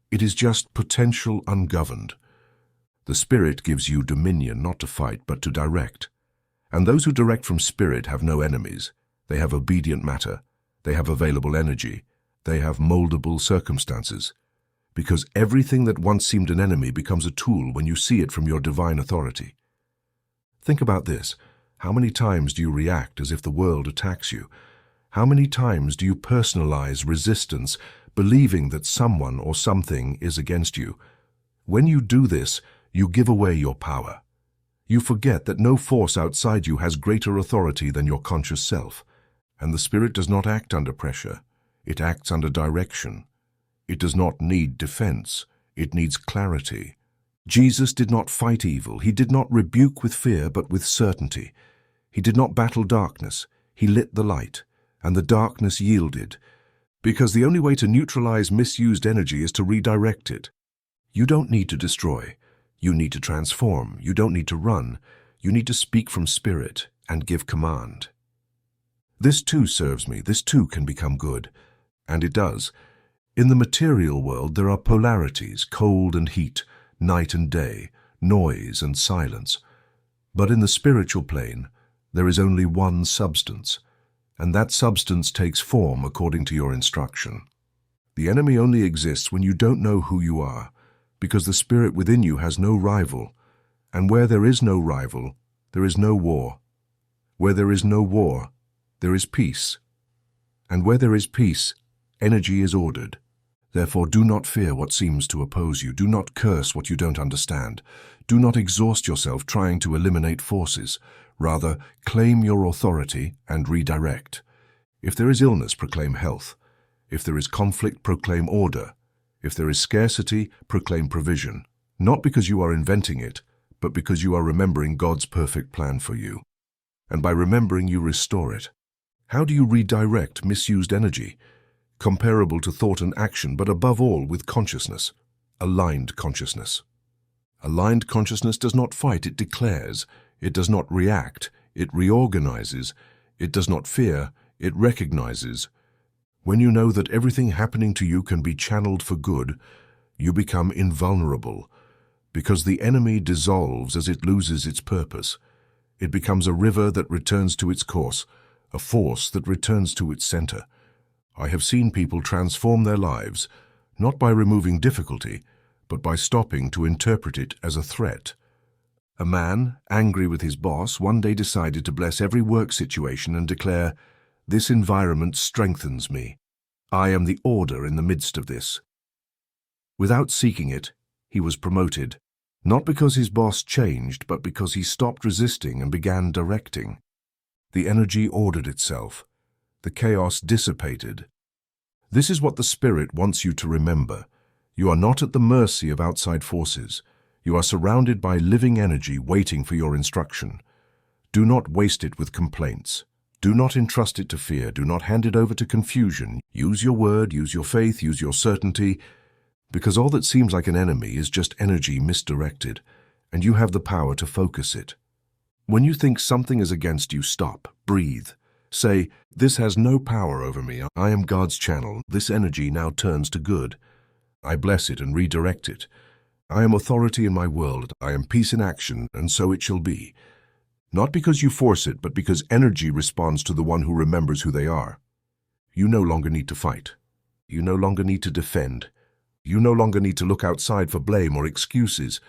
It is just potential ungoverned. The Spirit gives you dominion not to fight, but to direct. And those who direct from Spirit have no enemies. They have obedient matter. They have available energy. They have moldable circumstances. Because everything that once seemed an enemy becomes a tool when you see it from your divine authority. Think about this. How many times do you react as if the world attacks you? How many times do you personalize resistance, believing that someone or something is against you? When you do this, you give away your power. You forget that no force outside you has greater authority than your conscious self. And the Spirit does not act under pressure. It acts under direction. It does not need defense. It needs clarity. Jesus did not fight evil. He did not rebuke with fear, but with certainty. He did not battle darkness. He lit the light, and the darkness yielded. Because the only way to neutralize misused energy is to redirect it. You don't need to destroy. You need to transform. You don't need to run. You need to speak from spirit and give command. This too serves me. This too can become good. And it does. In the material world, there are polarities, cold and heat, night and day, noise and silence. But in the spiritual plane, there is only one substance, and that substance takes form according to your instruction. The enemy only exists when you don't know who you are, because the spirit within you has no rival, and where there is no rival, there is no war. Where there is no war, there is peace. And where there is peace, energy is ordered. Therefore, do not fear what seems to oppose you. Do not curse what you don't understand. Do not exhaust yourself trying to eliminate forces. Rather, claim your authority and redirect. If there is illness, proclaim health. If there is conflict, proclaim order. If there is scarcity, proclaim provision. Not because you are inventing it, but because you are remembering God's perfect plan for you. And by remembering, you restore it. How do you redirect misused energy? Comparable to thought and action, but above all with consciousness. Aligned consciousness. Aligned consciousness does not fight, it declares. It does not react, it reorganizes. It does not fear, it recognizes. When you know that everything happening to you can be channeled for good, you become invulnerable, because the enemy dissolves as it loses its purpose. It becomes a river that returns to its course, a force that returns to its center. I have seen people transform their lives, not by removing difficulty, but by stopping to interpret it as a threat. A man, angry with his boss, one day decided to bless every work situation and declare, "This environment strengthens me. I am the order in the midst of this." Without seeking it, he was promoted, not because his boss changed, but because he stopped resisting and began directing. The energy ordered itself. The chaos dissipated. This is what the Spirit wants you to remember. You are not at the mercy of outside forces. You are surrounded by living energy waiting for your instruction. Do not waste it with complaints. Do not entrust it to fear. Do not hand it over to confusion. Use your word, use your faith, use your certainty, because all that seems like an enemy is just energy misdirected, and you have the power to focus it. When you think something is against you, stop, breathe. Say, "This has no power over me. I am God's channel. This energy now turns to good. I bless it and redirect it. I am authority in my world. I am peace in action, and so it shall be." Not because you force it, but because energy responds to the one who remembers who they are. You no longer need to fight. You no longer need to defend. You no longer need to look outside for blame or excuses.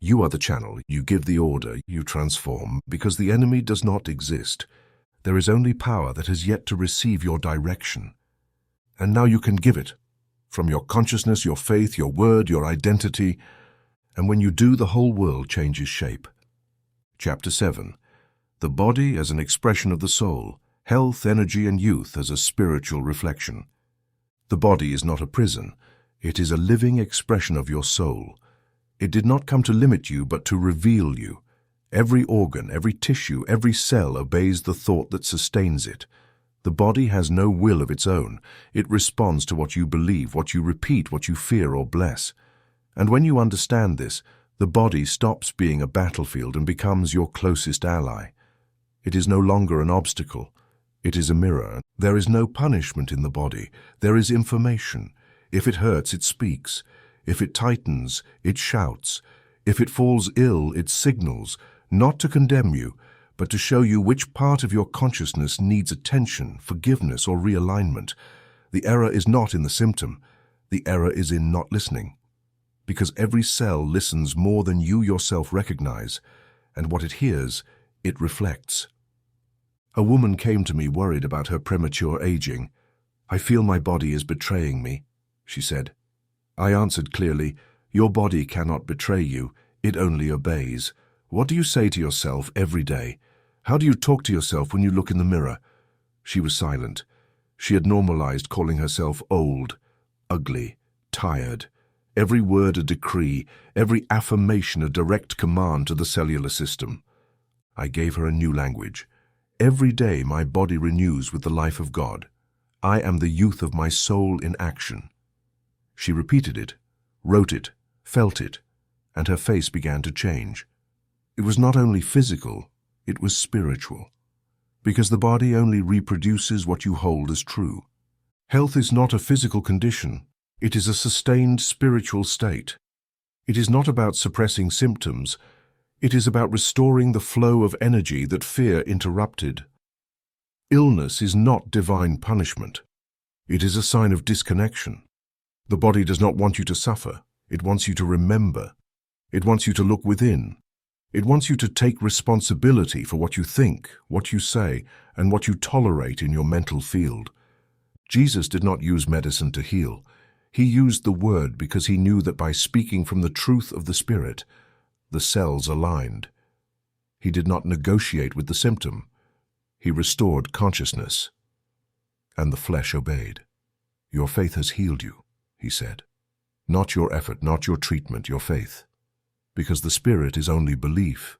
You are the channel. You give the order. You transform, because the enemy does not exist. There is only power that has yet to receive your direction. And now you can give it, from your consciousness, your faith, your word, your identity. And when you do, the whole world changes shape. Chapter 7. The body as an expression of the soul, health, energy, and youth as a spiritual reflection. The body is not a prison. It is a living expression of your soul. It did not come to limit you, but to reveal you. Every organ, every tissue, every cell obeys the thought that sustains it. The body has no will of its own. It responds to what you believe, what you repeat, what you fear or bless. And when you understand this, the body stops being a battlefield and becomes your closest ally. It is no longer an obstacle. It is a mirror. There is no punishment in the body. There is information. If it hurts, it speaks. If it tightens, it shouts. If it falls ill, it signals, not to condemn you, but to show you which part of your consciousness needs attention, forgiveness, or realignment. The error is not in the symptom. The error is in not listening. Because every cell listens more than you yourself recognize, and what it hears, it reflects. A woman came to me worried about her premature aging. "I feel my body is betraying me," she said. I answered clearly, "Your body cannot betray you. It only obeys. What do you say to yourself every day? How do you talk to yourself when you look in the mirror?" She was silent. She had normalized calling herself old, ugly, tired. Every word a decree, every affirmation a direct command to the cellular system. I gave her a new language. Every day my body renews with the life of God. I am the youth of my soul in action. She repeated it, wrote it, felt it, and her face began to change. It was not only physical, it was spiritual. Because the body only reproduces what you hold as true. Health is not a physical condition, it is a sustained spiritual state. It is not about suppressing symptoms, it is about restoring the flow of energy that fear interrupted. Illness is not divine punishment. It is a sign of disconnection. The body does not want you to suffer. It wants you to remember. It wants you to look within. It wants you to take responsibility for what you think, what you say, and what you tolerate in your mental field. Jesus did not use medicine to heal. He used the word because he knew that by speaking from the truth of the Spirit, the cells aligned. He did not negotiate with the symptom. He restored consciousness. And the flesh obeyed. Your faith has healed you, he said. Not your effort, not your treatment, your faith. Because the Spirit is only belief.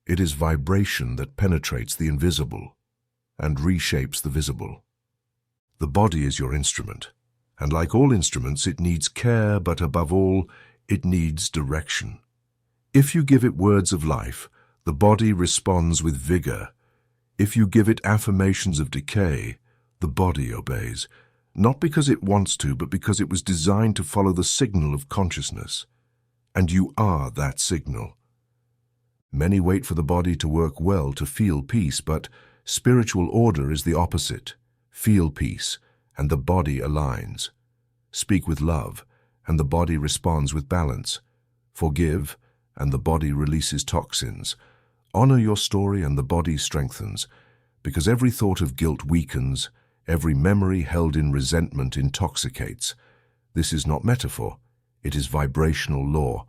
It is vibration that penetrates the invisible and reshapes the visible. The body is your instrument, and like all instruments, it needs care, but above all, it needs direction. If you give it words of life, the body responds with vigor. If you give it affirmations of decay, the body obeys, not because it wants to, but because it was designed to follow the signal of consciousness. And you are that signal. Many wait for the body to work well to feel peace, but spiritual order is the opposite. Feel peace, and the body aligns. Speak with love, and the body responds with balance. Forgive, and the body releases toxins. Honor your story, and the body strengthens, because every thought of guilt weakens, every memory held in resentment intoxicates. This is not metaphor. It is vibrational law,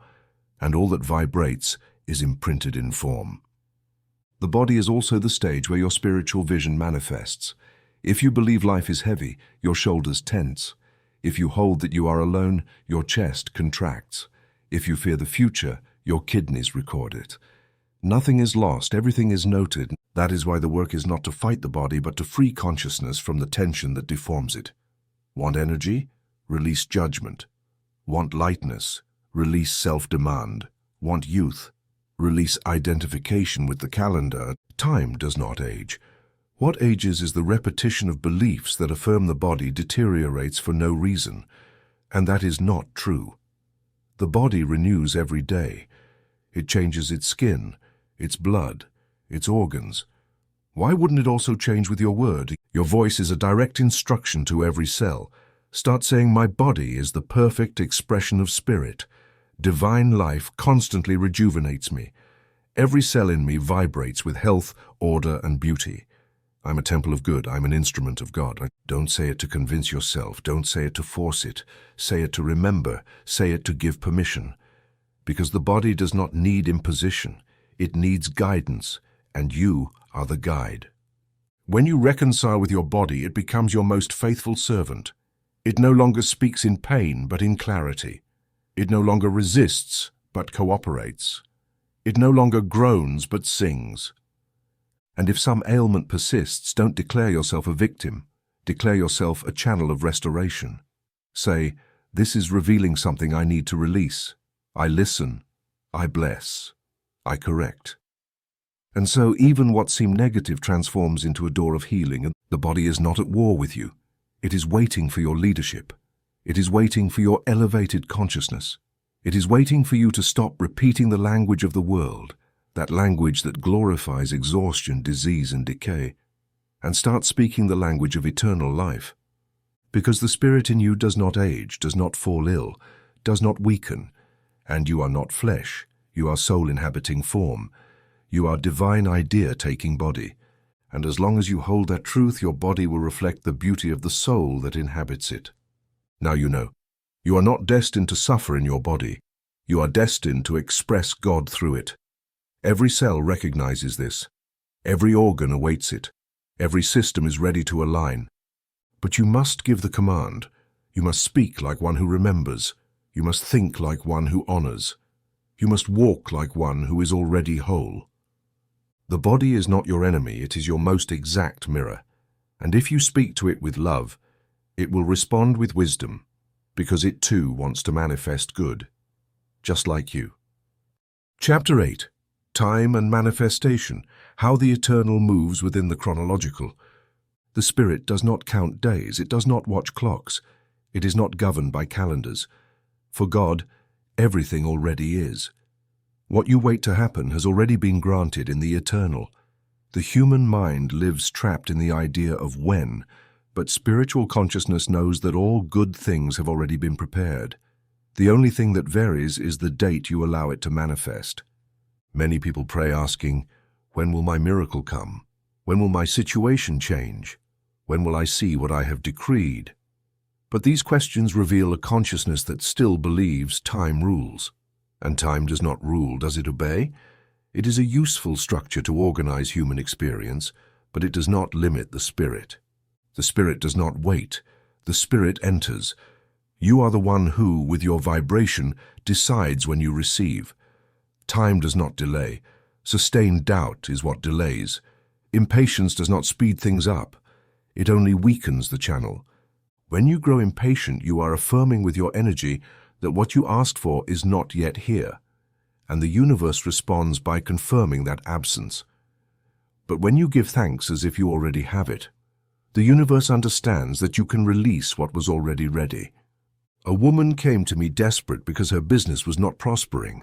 and all that vibrates is imprinted in form. The body is also the stage where your spiritual vision manifests. If you believe life is heavy, your shoulders tense. If you hold that you are alone, your chest contracts. If you fear the future, your kidneys record it. Nothing is lost, everything is noted. That is why the work is not to fight the body, but to free consciousness from the tension that deforms it. Want energy? Release judgment. Want lightness? Release self-demand. Want youth? Release identification with the calendar. Time does not age. What ages is the repetition of beliefs that affirm the body deteriorates for no reason, and that is not true. The body renews every day. It changes its skin, its blood, its organs. Why wouldn't it also change with your word? Your voice is a direct instruction to every cell. Start saying, my body is the perfect expression of spirit. Divine life constantly rejuvenates me. Every cell in me vibrates with health, order, and beauty. I'm a temple of good. I'm an instrument of God. Don't say it to convince yourself. Don't say it to force it. Say it to remember. Say it to give permission. Because the body does not need imposition. It needs guidance, and you are the guide. When you reconcile with your body, it becomes your most faithful servant. It no longer speaks in pain, but in clarity. It no longer resists, but cooperates. It no longer groans, but sings. And if some ailment persists, don't declare yourself a victim. Declare yourself a channel of restoration. Say, this is revealing something I need to release. I listen. I bless. I correct. And so even what seemed negative transforms into a door of healing, and the body is not at war with you. It is waiting for your leadership. It is waiting for your elevated consciousness. It is waiting for you to stop repeating the language of the world, that language that glorifies exhaustion, disease, and decay, and start speaking the language of eternal life. Because the spirit in you does not age, does not fall ill, does not weaken, and you are not flesh, you are soul inhabiting form. You are divine idea taking body. And as long as you hold that truth, your body will reflect the beauty of the soul that inhabits it. Now you know, you are not destined to suffer in your body. You are destined to express God through it. Every cell recognizes this. Every organ awaits it. Every system is ready to align. But you must give the command. You must speak like one who remembers. You must think like one who honors. You must walk like one who is already whole. The body is not your enemy, it is your most exact mirror. And if you speak to it with love, it will respond with wisdom, because it too wants to manifest good, just like you. Chapter 8. Time and Manifestation, How the Eternal Moves Within the Chronological. The Spirit does not count days, it does not watch clocks, it is not governed by calendars. For God, everything already is. What you wait to happen has already been granted in the eternal. The human mind lives trapped in the idea of when, but spiritual consciousness knows that all good things have already been prepared. The only thing that varies is the date you allow it to manifest. Many people pray asking, when will my miracle come? When will my situation change? When will I see what I have decreed? But these questions reveal a consciousness that still believes time rules. And time does not rule, does it obey? It is a useful structure to organize human experience, but it does not limit the Spirit. The Spirit does not wait. The Spirit enters. You are the one who, with your vibration, decides when you receive. Time does not delay. Sustained doubt is what delays. Impatience does not speed things up. It only weakens the channel. When you grow impatient, you are affirming with your energy that what you asked for is not yet here, and the universe responds by confirming that absence. But when you give thanks as if you already have it, the universe understands that you can release what was already ready. A woman came to me desperate because her business was not prospering.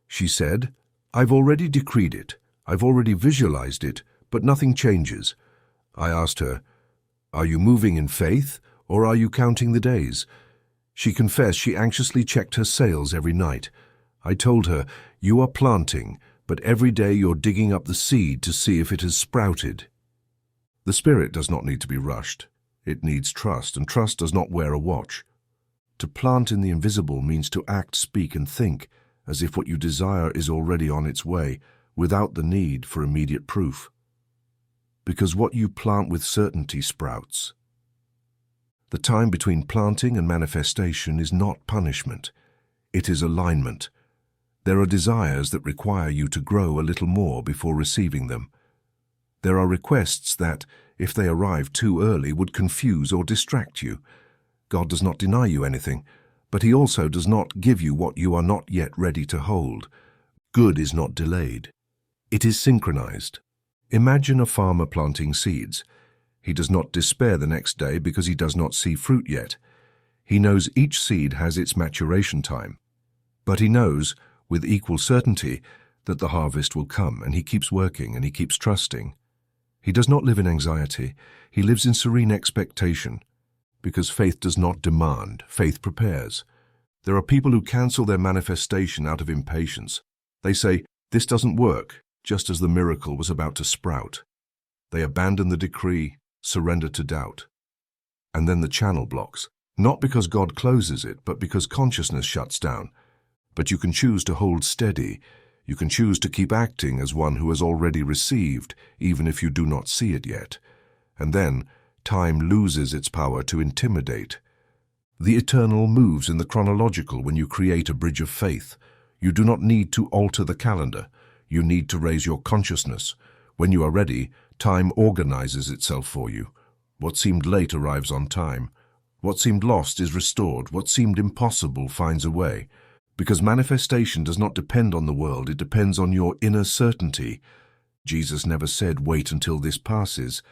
She said, "I've already decreed it, I've already visualized it, but nothing changes." I asked her, "Are you moving in faith, or are you counting the days?" She confessed she anxiously checked her sales every night. I told her, "You are planting, but every day you're digging up the seed to see if it has sprouted." The Spirit does not need to be rushed. It needs trust, and trust does not wear a watch. To plant in the invisible means to act, speak, and think as if what you desire is already on its way, without the need for immediate proof. Because what you plant with certainty sprouts. The time between planting and manifestation is not punishment. It is alignment. There are desires that require you to grow a little more before receiving them. There are requests that, if they arrive too early, would confuse or distract you. God does not deny you anything, but He also does not give you what you are not yet ready to hold. Good is not delayed. It is synchronized. Imagine a farmer planting seeds. He does not despair the next day because he does not see fruit yet. He knows each seed has its maturation time. But he knows, with equal certainty, that the harvest will come, and he keeps working and he keeps trusting. He does not live in anxiety. He lives in serene expectation. Because faith does not demand, faith prepares. There are people who cancel their manifestation out of impatience. They say, "This doesn't work," just as the miracle was about to sprout. They abandon the decree, surrender to doubt. And then the channel blocks, not because God closes it, but because consciousness shuts down. But you can choose to hold steady. You can choose to keep acting as one who has already received, even if you do not see it yet. And then, time loses its power to intimidate. The eternal moves in the chronological when you create a bridge of faith. You do not need to alter the calendar. You need to raise your consciousness. When you are ready, time organizes itself for you. What seemed late arrives on time. What seemed lost is restored. What seemed impossible finds a way. Because manifestation does not depend on the world, it depends on your inner certainty. Jesus never said, "Wait until this passes."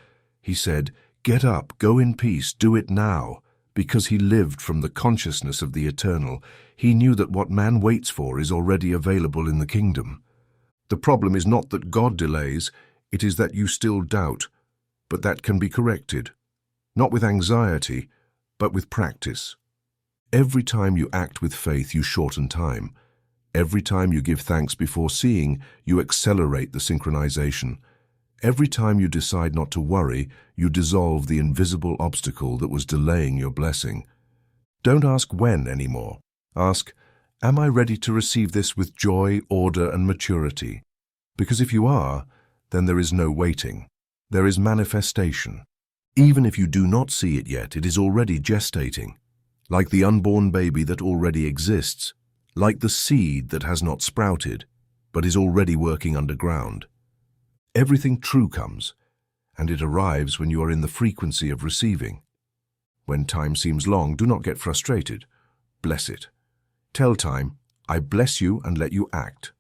He said, "Get up, go in peace, do it now." Because he lived from the consciousness of the eternal, he knew that what man waits for is already available in the kingdom. The problem is not that God delays, it is that you still doubt, but that can be corrected. Not with anxiety, but with practice. Every time you act with faith, you shorten time. Every time you give thanks before seeing, you accelerate the synchronization. Every time you decide not to worry, you dissolve the invisible obstacle that was delaying your blessing. Don't ask when anymore. Ask, am I ready to receive this with joy, order, and maturity? Because if you are, then there is no waiting. There is manifestation. Even if you do not see it yet, it is already gestating. Like the unborn baby that already exists. Like the seed that has not sprouted, but is already working underground. Everything true comes, and it arrives when you are in the frequency of receiving. When time seems long, do not get frustrated. Bless it. Tell time, I bless you and let you act.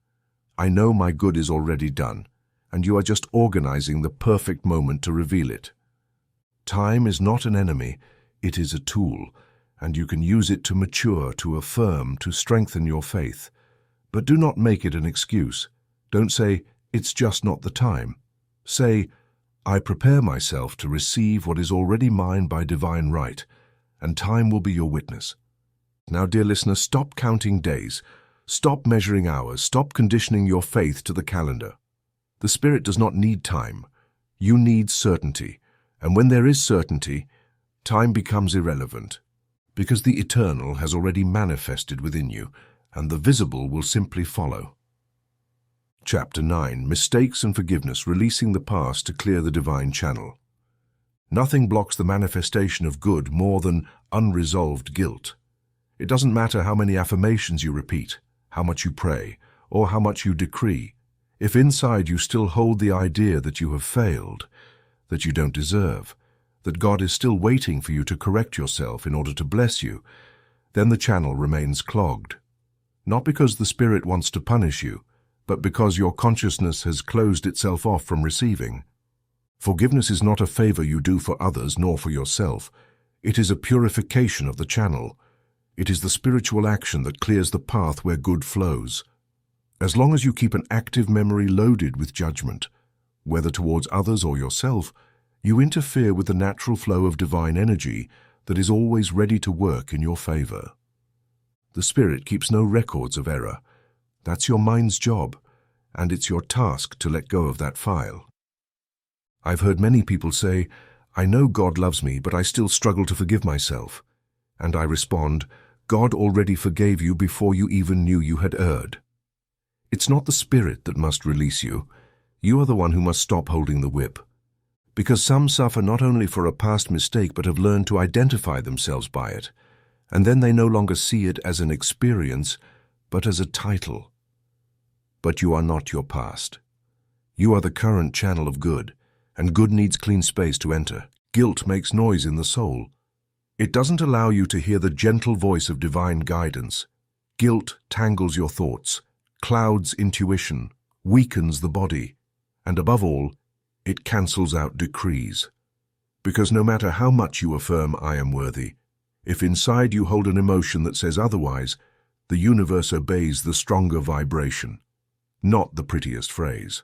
I know my good is already done, and you are just organizing the perfect moment to reveal it. Time is not an enemy, it is a tool, and you can use it to mature, to affirm, to strengthen your faith. But do not make it an excuse. Don't say, "It's just not the time." Say, "I prepare myself to receive what is already mine by divine right, and time will be your witness." Now, dear listener, stop counting days. Stop measuring hours. Stop conditioning your faith to the calendar. The Spirit does not need time. You need certainty. And when there is certainty, time becomes irrelevant, because the eternal has already manifested within you, and the visible will simply follow. Chapter 9. Mistakes and Forgiveness, Releasing the Past to Clear the Divine Channel. Nothing blocks the manifestation of good more than unresolved guilt. It doesn't matter how many affirmations you repeat, how much you pray, or how much you decree. If inside you still hold the idea that you have failed, that you don't deserve, that God is still waiting for you to correct yourself in order to bless you, then the channel remains clogged. Not because the Spirit wants to punish you, but because your consciousness has closed itself off from receiving. Forgiveness is not a favor you do for others nor for yourself. It is a purification of the channel. It is the spiritual action that clears the path where good flows. As long as you keep an active memory loaded with judgment, whether towards others or yourself, you interfere with the natural flow of divine energy that is always ready to work in your favor. The Spirit keeps no records of error. That's your mind's job, and it's your task to let go of that file. I've heard many people say, "I know God loves me, but I still struggle to forgive myself." And I respond, God already forgave you before you even knew you had erred. It's not the Spirit that must release you. You are the one who must stop holding the whip. Because some suffer not only for a past mistake but have learned to identify themselves by it, and then they no longer see it as an experience, but as a title. But you are not your past. You are the current channel of good, and good needs clean space to enter. Guilt makes noise in the soul. It doesn't allow you to hear the gentle voice of divine guidance. Guilt tangles your thoughts, clouds intuition, weakens the body, and above all, it cancels out decrees. Because no matter how much you affirm I am worthy, if inside you hold an emotion that says otherwise, the universe obeys the stronger vibration, not the prettiest phrase.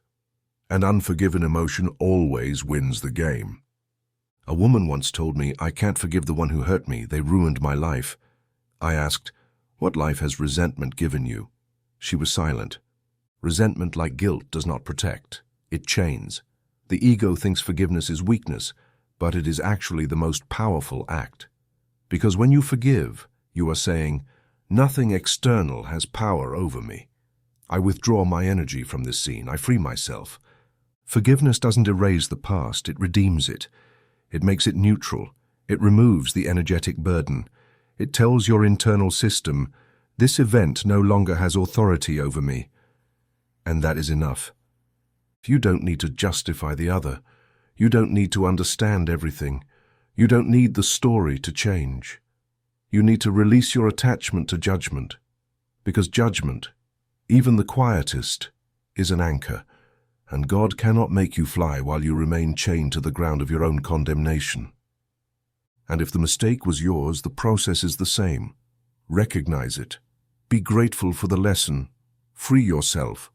An unforgiven emotion always wins the game. A woman once told me, "I can't forgive the one who hurt me, they ruined my life." I asked, "What life has resentment given you?" She was silent. Resentment, like guilt, does not protect. It chains. The ego thinks forgiveness is weakness, but it is actually the most powerful act. Because when you forgive, you are saying, "Nothing external has power over me. I withdraw my energy from this scene. I free myself." Forgiveness doesn't erase the past, it redeems it. It makes it neutral. It removes the energetic burden. It tells your internal system, "This event no longer has authority over me." And that is enough. You don't need to justify the other. You don't need to understand everything. You don't need the story to change. You need to release your attachment to judgment. Because judgment, even the quietest, is an anchor, and God cannot make you fly while you remain chained to the ground of your own condemnation. And if the mistake was yours, the process is the same. Recognize it. Be grateful for the lesson. Free yourself.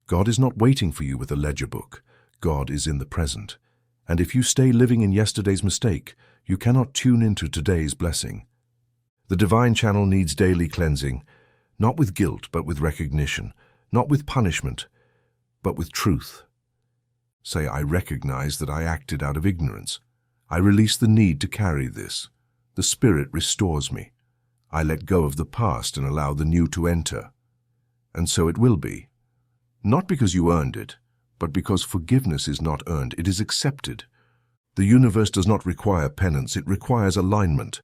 God is not waiting for you with a ledger book. God is in the present. And if you stay living in yesterday's mistake, you cannot tune into today's blessing. The divine channel needs daily cleansing, not with guilt, but with recognition, not with punishment, but with truth. Say, "I recognize that I acted out of ignorance. I release the need to carry this. The Spirit restores me. I let go of the past and allow the new to enter." And so it will be. Not because you earned it, but because forgiveness is not earned, it is accepted. The universe does not require penance, it requires alignment.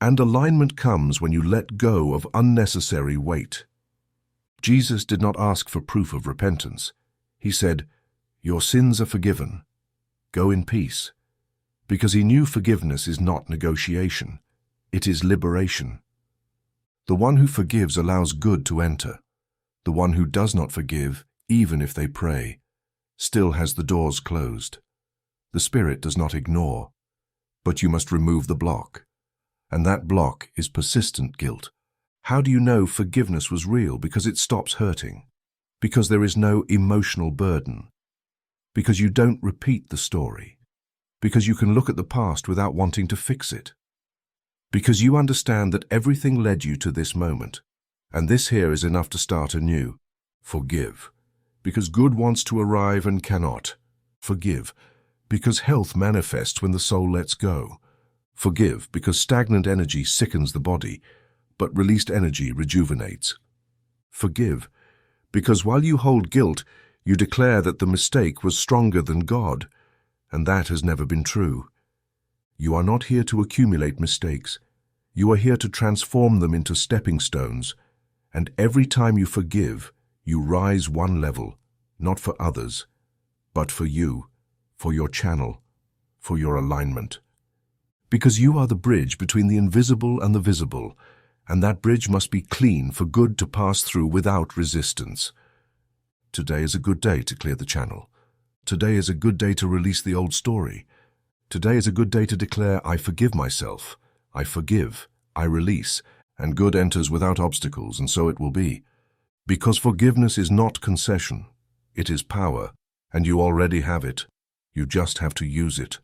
And alignment comes when you let go of unnecessary weight. Jesus did not ask for proof of repentance. He said, "Your sins are forgiven. Go in peace." Because he knew forgiveness is not negotiation. It is liberation. The one who forgives allows good to enter. The one who does not forgive even if they pray, still has the doors closed. The Spirit does not ignore, but you must remove the block. And that block is persistent guilt. How do you know forgiveness was real? Because it stops hurting. Because there is no emotional burden. Because you don't repeat the story. Because you can look at the past without wanting to fix it. Because you understand that everything led you to this moment, and this here is enough to start anew. Forgive. Because good wants to arrive and cannot. Forgive. Because health manifests when the soul lets go. Forgive, because stagnant energy sickens the body, but released energy rejuvenates. Forgive, because while you hold guilt, you declare that the mistake was stronger than God, and that has never been true. You are not here to accumulate mistakes. You are here to transform them into stepping stones, and every time you forgive, you rise one level, not for others, but for you, for your channel, for your alignment. Because you are the bridge between the invisible and the visible, and that bridge must be clean for good to pass through without resistance. Today is a good day to clear the channel. Today is a good day to release the old story. Today is a good day to declare, I forgive myself, I forgive, I release, and good enters without obstacles, and so it will be. Because forgiveness is not concession, it is power, and you already have it. You just have to use it.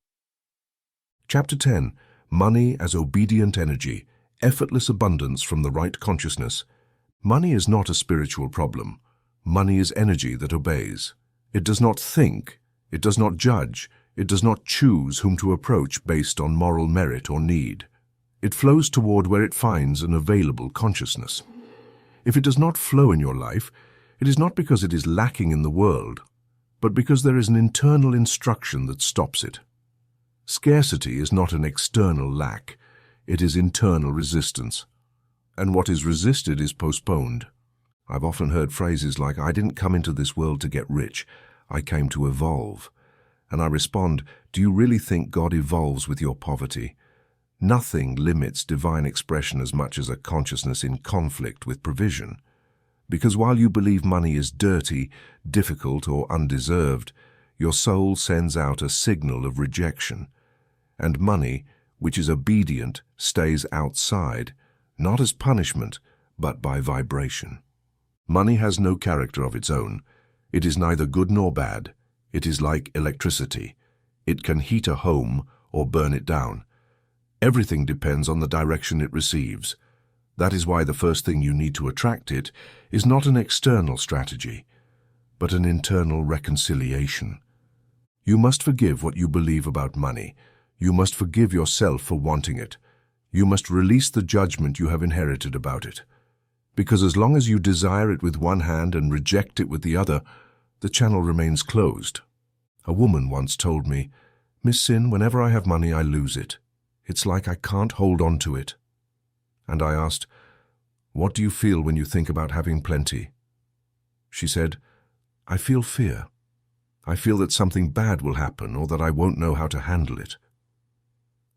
Chapter 10. Money as obedient energy, effortless abundance from the right consciousness. Money is not a spiritual problem. Money is energy that obeys. It does not think, it does not judge, it does not choose whom to approach based on moral merit or need. It flows toward where it finds an available consciousness. If it does not flow in your life, it is not because it is lacking in the world, but because there is an internal instruction that stops it. Scarcity is not an external lack, it is internal resistance. And what is resisted is postponed. I've often heard phrases like, I didn't come into this world to get rich, I came to evolve. And I respond, do you really think God evolves with your poverty? Nothing limits divine expression as much as a consciousness in conflict with provision. Because while you believe money is dirty, difficult, or undeserved, your soul sends out a signal of rejection. And money, which is obedient, stays outside, not as punishment, but by vibration. Money has no character of its own. It is neither good nor bad. It is like electricity. It can heat a home or burn it down. Everything depends on the direction it receives. That is why the first thing you need to attract it is not an external strategy, but an internal reconciliation. You must forgive what you believe about money. You must forgive yourself for wanting it. You must release the judgment you have inherited about it. Because as long as you desire it with one hand and reject it with the other, the channel remains closed. A woman once told me, Miss Sin, whenever I have money, I lose it. It's like I can't hold on to it. And I asked, what do you feel when you think about having plenty? She said, I feel fear. I feel that something bad will happen or that I won't know how to handle it.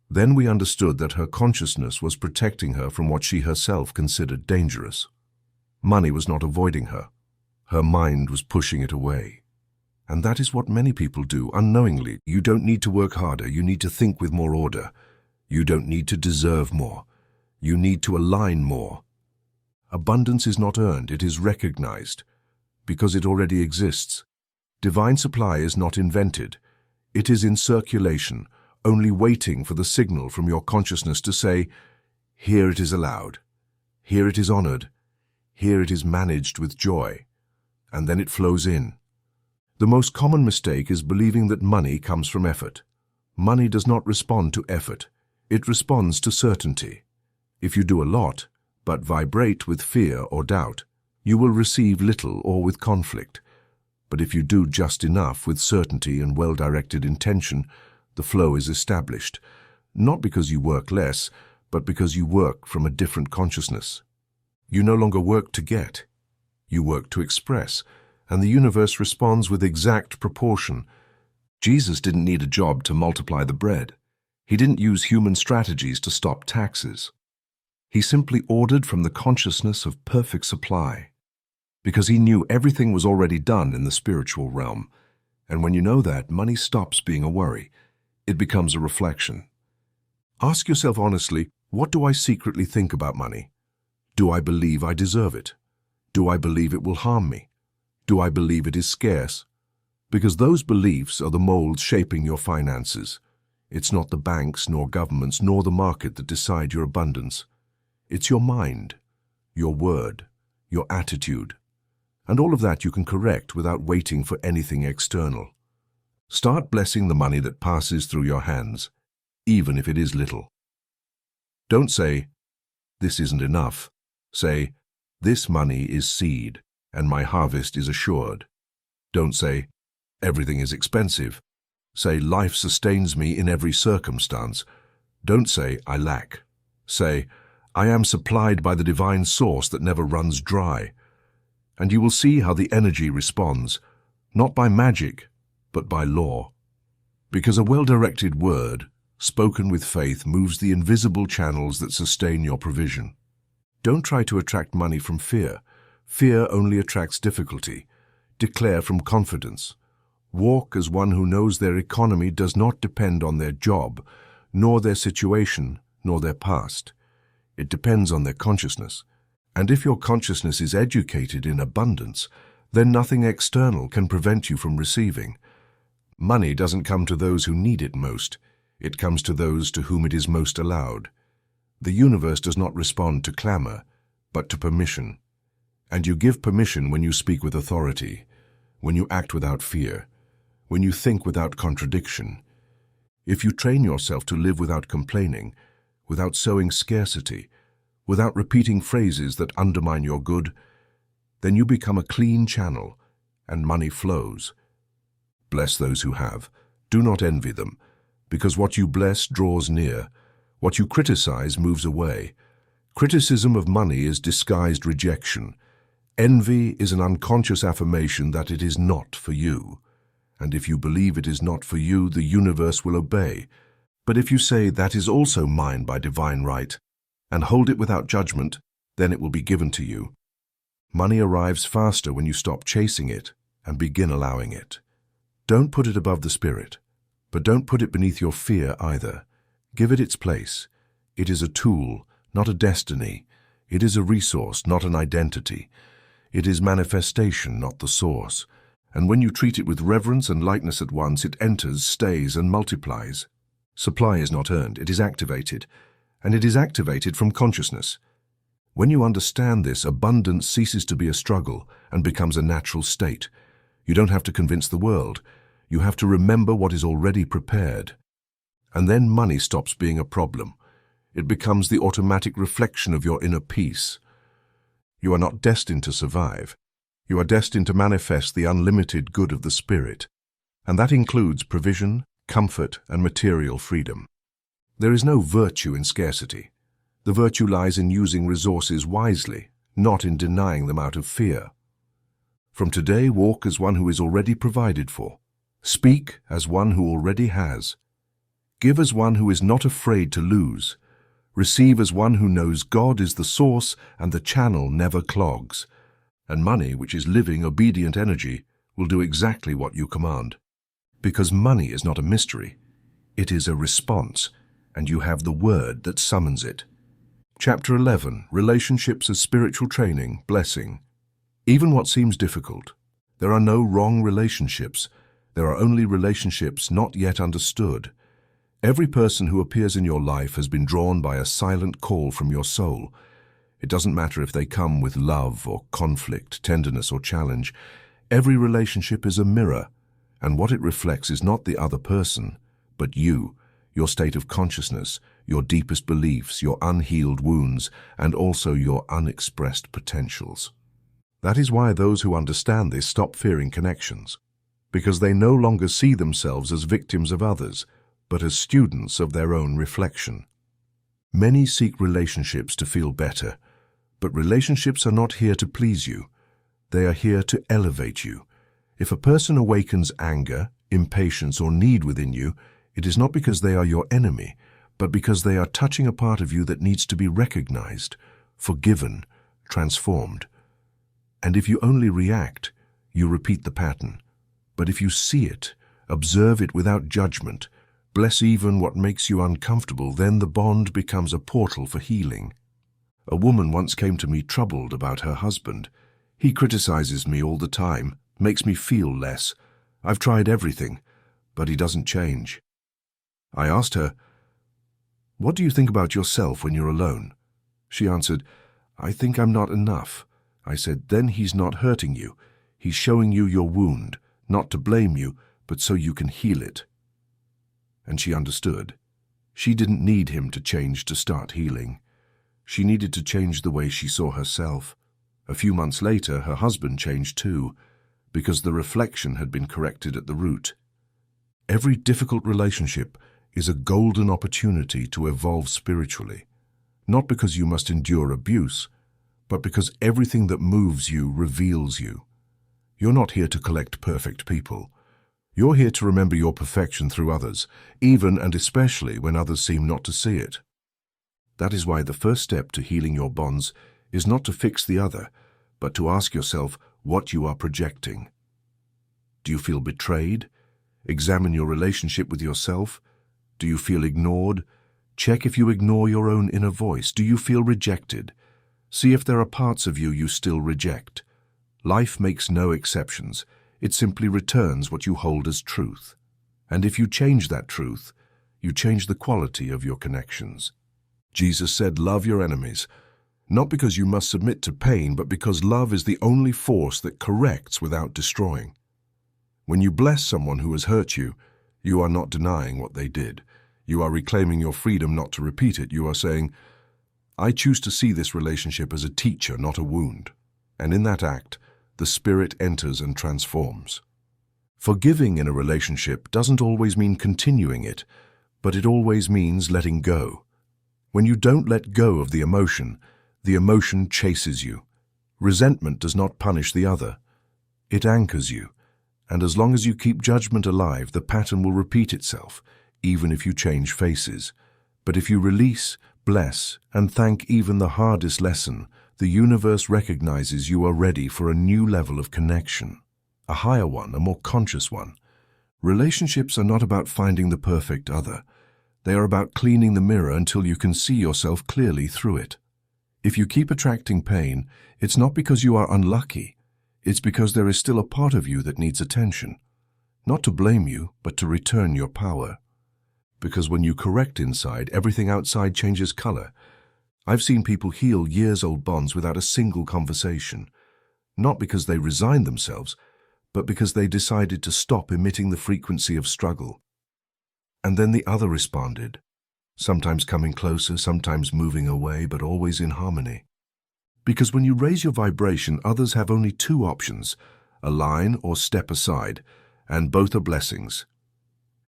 Then we understood that her consciousness was protecting her from what she herself considered dangerous. Money was not avoiding her. Her mind was pushing it away. And that is what many people do, unknowingly. You don't need to work harder. You need to think with more order. You don't need to deserve more. You need to align more. Abundance is not earned, it is recognized, because it already exists. Divine supply is not invented. It is in circulation, only waiting for the signal from your consciousness to say, here it is allowed, here it is honored, here it is managed with joy, and then it flows in. The most common mistake is believing that money comes from effort. Money does not respond to effort. It responds to certainty. If you do a lot, but vibrate with fear or doubt, you will receive little or with conflict. But if you do just enough with certainty and well-directed intention, the flow is established, not because you work less, but because you work from a different consciousness. You no longer work to get. You work to express, and the universe responds with exact proportion. Jesus didn't need a job to multiply the bread. He didn't use human strategies to stop taxes. He simply ordered from the consciousness of perfect supply. because he knew everything was already done in the spiritual realm. And when you know that, money stops being a worry. It becomes a reflection. Ask yourself honestly, what do I secretly think about money? Do I believe I deserve it? Do I believe it will harm me? Do I believe it is scarce? Because those beliefs are the molds shaping your finances. It's not the banks, nor governments, nor the market that decide your abundance. It's your mind, your word, your attitude. And all of that you can correct without waiting for anything external. Start blessing the money that passes through your hands, even if it is little. Don't say, "This isn't enough." Say, "This money is seed, and my harvest is assured." Don't say, "Everything is expensive." Say, "Life sustains me in every circumstance." Don't say, "I lack." Say, "I am supplied by the divine source that never runs dry." And you will see how the energy responds, not by magic, but by law. Because a well-directed word, spoken with faith, moves the invisible channels that sustain your provision. Don't try to attract money from fear. Fear only attracts difficulty. Declare from confidence. Walk as one who knows their economy does not depend on their job, nor their situation, nor their past. It depends on their consciousness. And if your consciousness is educated in abundance, then nothing external can prevent you from receiving. Money doesn't come to those who need it most. It comes to those to whom it is most allowed. The universe does not respond to clamor, but to permission. And you give permission when you speak with authority, when you act without fear, when you think without contradiction. If you train yourself to live without complaining, without sowing scarcity, without repeating phrases that undermine your good, then you become a clean channel, and money flows. Bless those who have. Do not envy them, because what you bless draws near. What you criticize moves away. Criticism of money is disguised rejection. Envy is an unconscious affirmation that it is not for you. And if you believe it is not for you, the universe will obey. But if you say, "That is also mine by divine right," and hold it without judgment, then it will be given to you. Money arrives faster when you stop chasing it and begin allowing it. Don't put it above the spirit, but don't put it beneath your fear either. Give it its place. It is a tool, not a destiny. It is a resource, not an identity. It is manifestation, not the source. And when you treat it with reverence and lightness at once, it enters, stays, and multiplies. Supply is not earned, it is activated. And it is activated from consciousness. When you understand this, abundance ceases to be a struggle and becomes a natural state. You don't have to convince the world. You have to remember what is already prepared. And then money stops being a problem. It becomes the automatic reflection of your inner peace. You are not destined to survive. You are destined to manifest the unlimited good of the spirit. And that includes provision, comfort, and material freedom. There is no virtue in scarcity. The virtue lies in using resources wisely, not in denying them out of fear. From today, walk as one who is already provided for. Speak as one who already has. Give as one who is not afraid to lose. Receive as one who knows God is the source and the channel never clogs. And money, which is living, obedient energy, will do exactly what you command. Because money is not a mystery. It is a response, and you have the word that summons it. Chapter 11, Relationships as Spiritual Training, Blessing. Even what seems difficult. There are no wrong relationships. There are only relationships not yet understood. Every person who appears in your life has been drawn by a silent call from your soul. It doesn't matter if they come with love or conflict, tenderness or challenge. Every relationship is a mirror, and what it reflects is not the other person, but you, your state of consciousness, your deepest beliefs, your unhealed wounds, and also your unexpressed potentials. That is why those who understand this stop fearing connections, because they no longer see themselves as victims of others, but as students of their own reflection. Many seek relationships to feel better, but relationships are not here to please you. They are here to elevate you. If a person awakens anger, impatience, or need within you, it is not because they are your enemy, but because they are touching a part of you that needs to be recognized, forgiven, transformed. And if you only react, you repeat the pattern. But if you see it, observe it without judgment, bless even what makes you uncomfortable, then the bond becomes a portal for healing. A woman once came to me troubled about her husband. He criticizes me all the time, makes me feel less. I've tried everything, but he doesn't change. I asked her, "What do you think about yourself when you're alone?" She answered, "I think I'm not enough." I said, "Then he's not hurting you. He's showing you your wound, not to blame you, but so you can heal it." And she understood. She didn't need him to change to start healing. She needed to change the way she saw herself. A few months later, her husband changed too, because the reflection had been corrected at the root. Every difficult relationship is a golden opportunity to evolve spiritually, not because you must endure abuse, but because everything that moves you reveals you. You're not here to collect perfect people. You're here to remember your perfection through others, even and especially when others seem not to see it. That is why the first step to healing your bonds is not to fix the other, but to ask yourself what you are projecting. Do you feel betrayed? Examine your relationship with yourself. Do you feel ignored? Check if you ignore your own inner voice. Do you feel rejected? See if there are parts of you still reject. Life makes no exceptions. It simply returns what you hold as truth. And if you change that truth, you change the quality of your connections. Jesus said, "Love your enemies," not because you must submit to pain, but because love is the only force that corrects without destroying. When you bless someone who has hurt you, you are not denying what they did. You are reclaiming your freedom not to repeat it. You are saying, "I choose to see this relationship as a teacher, not a wound." And in that act, the Spirit enters and transforms. Forgiving in a relationship doesn't always mean continuing it, but it always means letting go. When you don't let go of the emotion chases you. Resentment does not punish the other. It anchors you. And as long as you keep judgment alive, the pattern will repeat itself, even if you change faces. But if you release, bless, and thank even the hardest lesson, the universe recognizes you are ready for a new level of connection, a higher one, a more conscious one. Relationships are not about finding the perfect other. They are about cleaning the mirror until you can see yourself clearly through it. If you keep attracting pain, it's not because you are unlucky. It's because there is still a part of you that needs attention. Not to blame you, but to return your power. Because when you correct inside, everything outside changes color. I've seen people heal years-old bonds without a single conversation. Not because they resigned themselves, but because they decided to stop emitting the frequency of struggle. And then the other responded, sometimes coming closer, sometimes moving away, but always in harmony. Because when you raise your vibration, others have only two options, align or step aside, and both are blessings.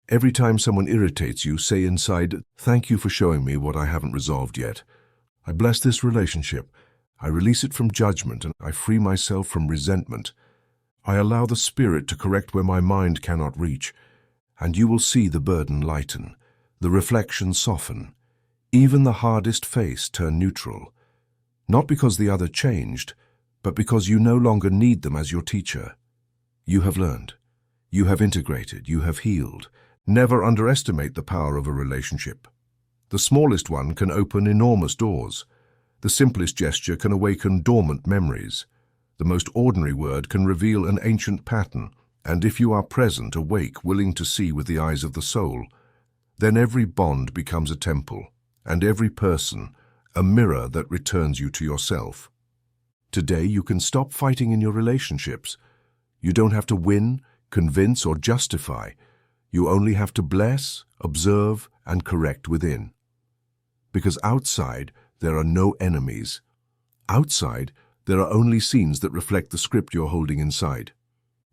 Every time someone irritates you, say inside, "Thank you for showing me what I haven't resolved yet. I bless this relationship. I release it from judgment, and I free myself from resentment. I allow the Spirit to correct where my mind cannot reach. And you will see the burden lighten, the reflection soften, even the hardest face turn neutral. Not because the other changed, but because you no longer need them as your teacher. You have learned. You have integrated. You have healed. Never underestimate the power of a relationship. The smallest one can open enormous doors. The simplest gesture can awaken dormant memories. The most ordinary word can reveal an ancient pattern. And if you are present, awake, willing to see with the eyes of the soul, then every bond becomes a temple, and every person a mirror that returns you to yourself. Today, you can stop fighting in your relationships. You don't have to win, convince, or justify. You only have to bless, observe, and correct within. Because outside, there are no enemies. Outside, there are only scenes that reflect the script you're holding inside.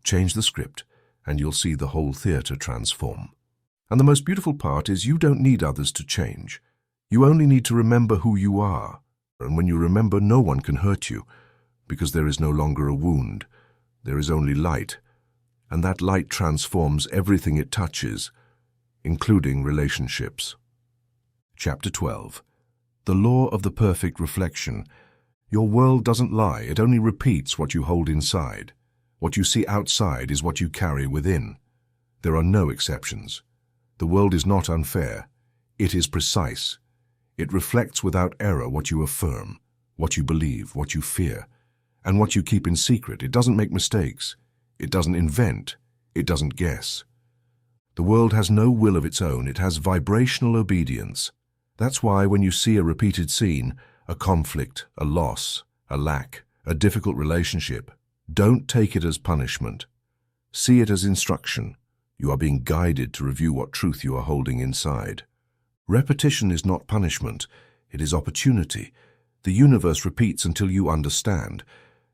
Change the script, and you'll see the whole theater transform. And the most beautiful part is you don't need others to change. You only need to remember who you are. And when you remember, no one can hurt you, because there is no longer a wound. There is only light. And that light transforms everything it touches, including relationships. Chapter 12. The Law of the Perfect Reflection. Your world doesn't lie, it only repeats what you hold inside. What you see outside is what you carry within. There are no exceptions. The world is not unfair. It is precise. It reflects without error what you affirm, what you believe, what you fear, and what you keep in secret. It doesn't make mistakes. It doesn't invent. It doesn't guess. The world has no will of its own. It has vibrational obedience. That's why when you see a repeated scene, a conflict, a loss, a lack, a difficult relationship, don't take it as punishment. See it as instruction. You are being guided to review what truth you are holding inside. Repetition is not punishment. It is opportunity. The universe repeats until you understand,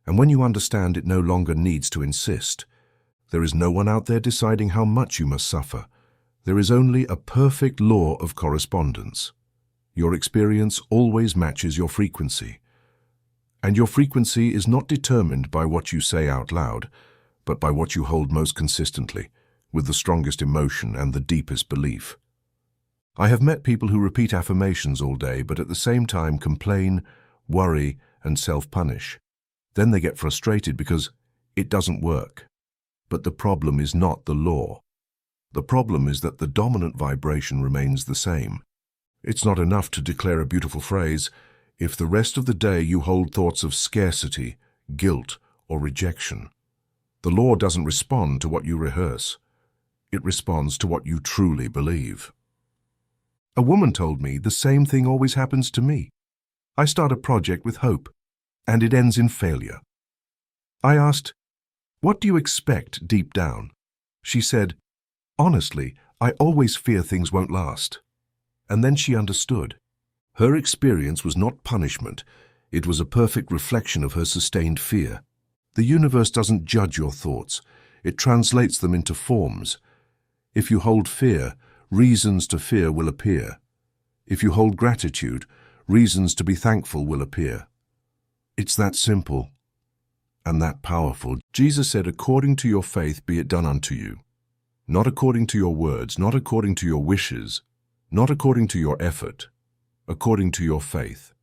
and when you understand, it no longer needs to insist. There is no one out there deciding how much you must suffer. There is only a perfect law of correspondence. Your experience always matches your frequency. And your frequency is not determined by what you say out loud, but by what you hold most consistently, with the strongest emotion and the deepest belief. I have met people who repeat affirmations all day, but at the same time complain, worry, and self-punish. Then they get frustrated because it doesn't work. But the problem is not the law. The problem is that the dominant vibration remains the same. It's not enough to declare a beautiful phrase if the rest of the day you hold thoughts of scarcity, guilt, or rejection. The law doesn't respond to what you rehearse. It responds to what you truly believe. A woman told me the same thing always happens to me. I start a project with hope, and it ends in failure. I asked, "What do you expect deep down?" She said, "Honestly, I always fear things won't last." And then she understood. Her experience was not punishment. It was a perfect reflection of her sustained fear. The universe doesn't judge your thoughts. It translates them into forms. If you hold fear, reasons to fear will appear. If you hold gratitude, reasons to be thankful will appear. It's that simple and that powerful. Jesus said, "According to your faith be it done unto you." Not according to your words, not according to your wishes, not according to your effort, according to your faith.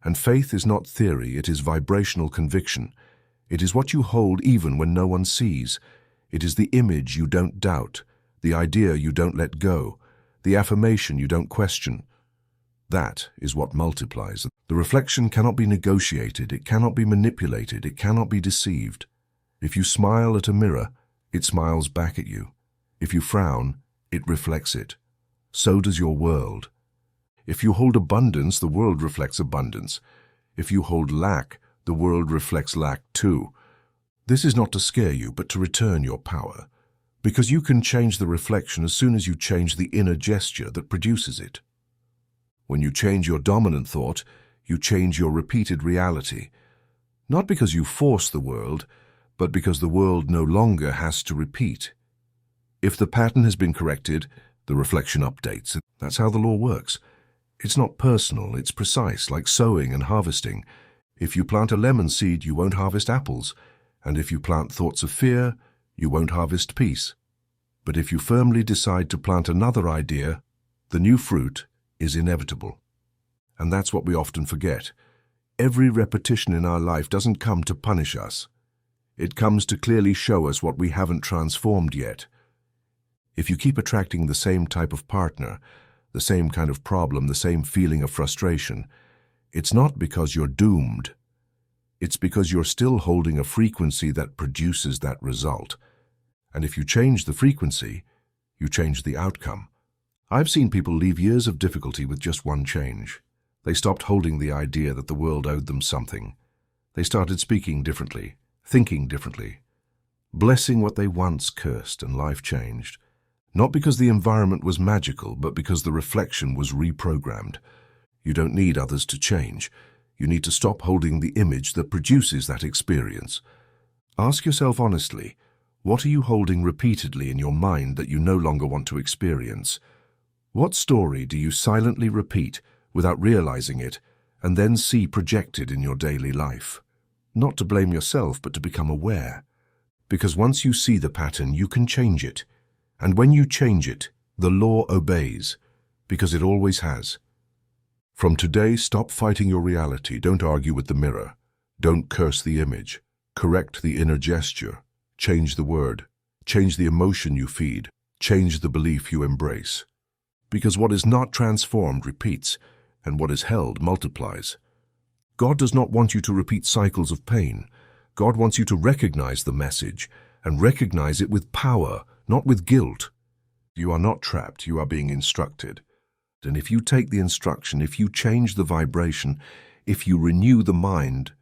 And faith is not theory, it is vibrational conviction. It is what you hold even when no one sees. It is the image you don't doubt, the idea you don't let go, the affirmation you don't question. That is what multiplies. The reflection cannot be negotiated, it cannot be manipulated, it cannot be deceived. If you smile at a mirror, it smiles back at you. If you frown, it reflects it. So does your world. If you hold abundance, the world reflects abundance. If you hold lack, the world reflects lack too. This is not to scare you, but to return your power. Because you can change the reflection as soon as you change the inner gesture that produces it. When you change your dominant thought, you change your repeated reality. Not because you force the world, but because the world no longer has to repeat. If the pattern has been corrected, the reflection updates. That's how the law works. It's not personal, it's precise, like sowing and harvesting. If you plant a lemon seed, you won't harvest apples. And if you plant thoughts of fear, you won't harvest peace. But if you firmly decide to plant another idea, the new fruit is inevitable. And that's what we often forget. Every repetition in our life doesn't come to punish us. It comes to clearly show us what we haven't transformed yet. If you keep attracting the same type of partner, the same kind of problem, the same feeling of frustration, it's not because you're doomed. It's because you're still holding a frequency that produces that result. And if you change the frequency, you change the outcome. I've seen people leave years of difficulty with just one change. They stopped holding the idea that the world owed them something. They started speaking differently, thinking differently, blessing what they once cursed, and life changed. Not because the environment was magical, but because the reflection was reprogrammed. You don't need others to change. You need to stop holding the image that produces that experience. Ask yourself honestly, what are you holding repeatedly in your mind that you no longer want to experience? What story do you silently repeat without realizing it and then see projected in your daily life? Not to blame yourself, but to become aware. Because once you see the pattern, you can change it. And when you change it, the law obeys, because it always has. From today, stop fighting your reality. Don't argue with the mirror. Don't curse the image. Correct the inner gesture. Change the word. Change the emotion you feed. Change the belief you embrace. Because what is not transformed repeats, and what is held multiplies. God does not want you to repeat cycles of pain. God wants you to recognize the message, and recognize it with power, not with guilt. You are not trapped, you are being instructed. And if you take the instruction, if you change the vibration, if you renew the mind,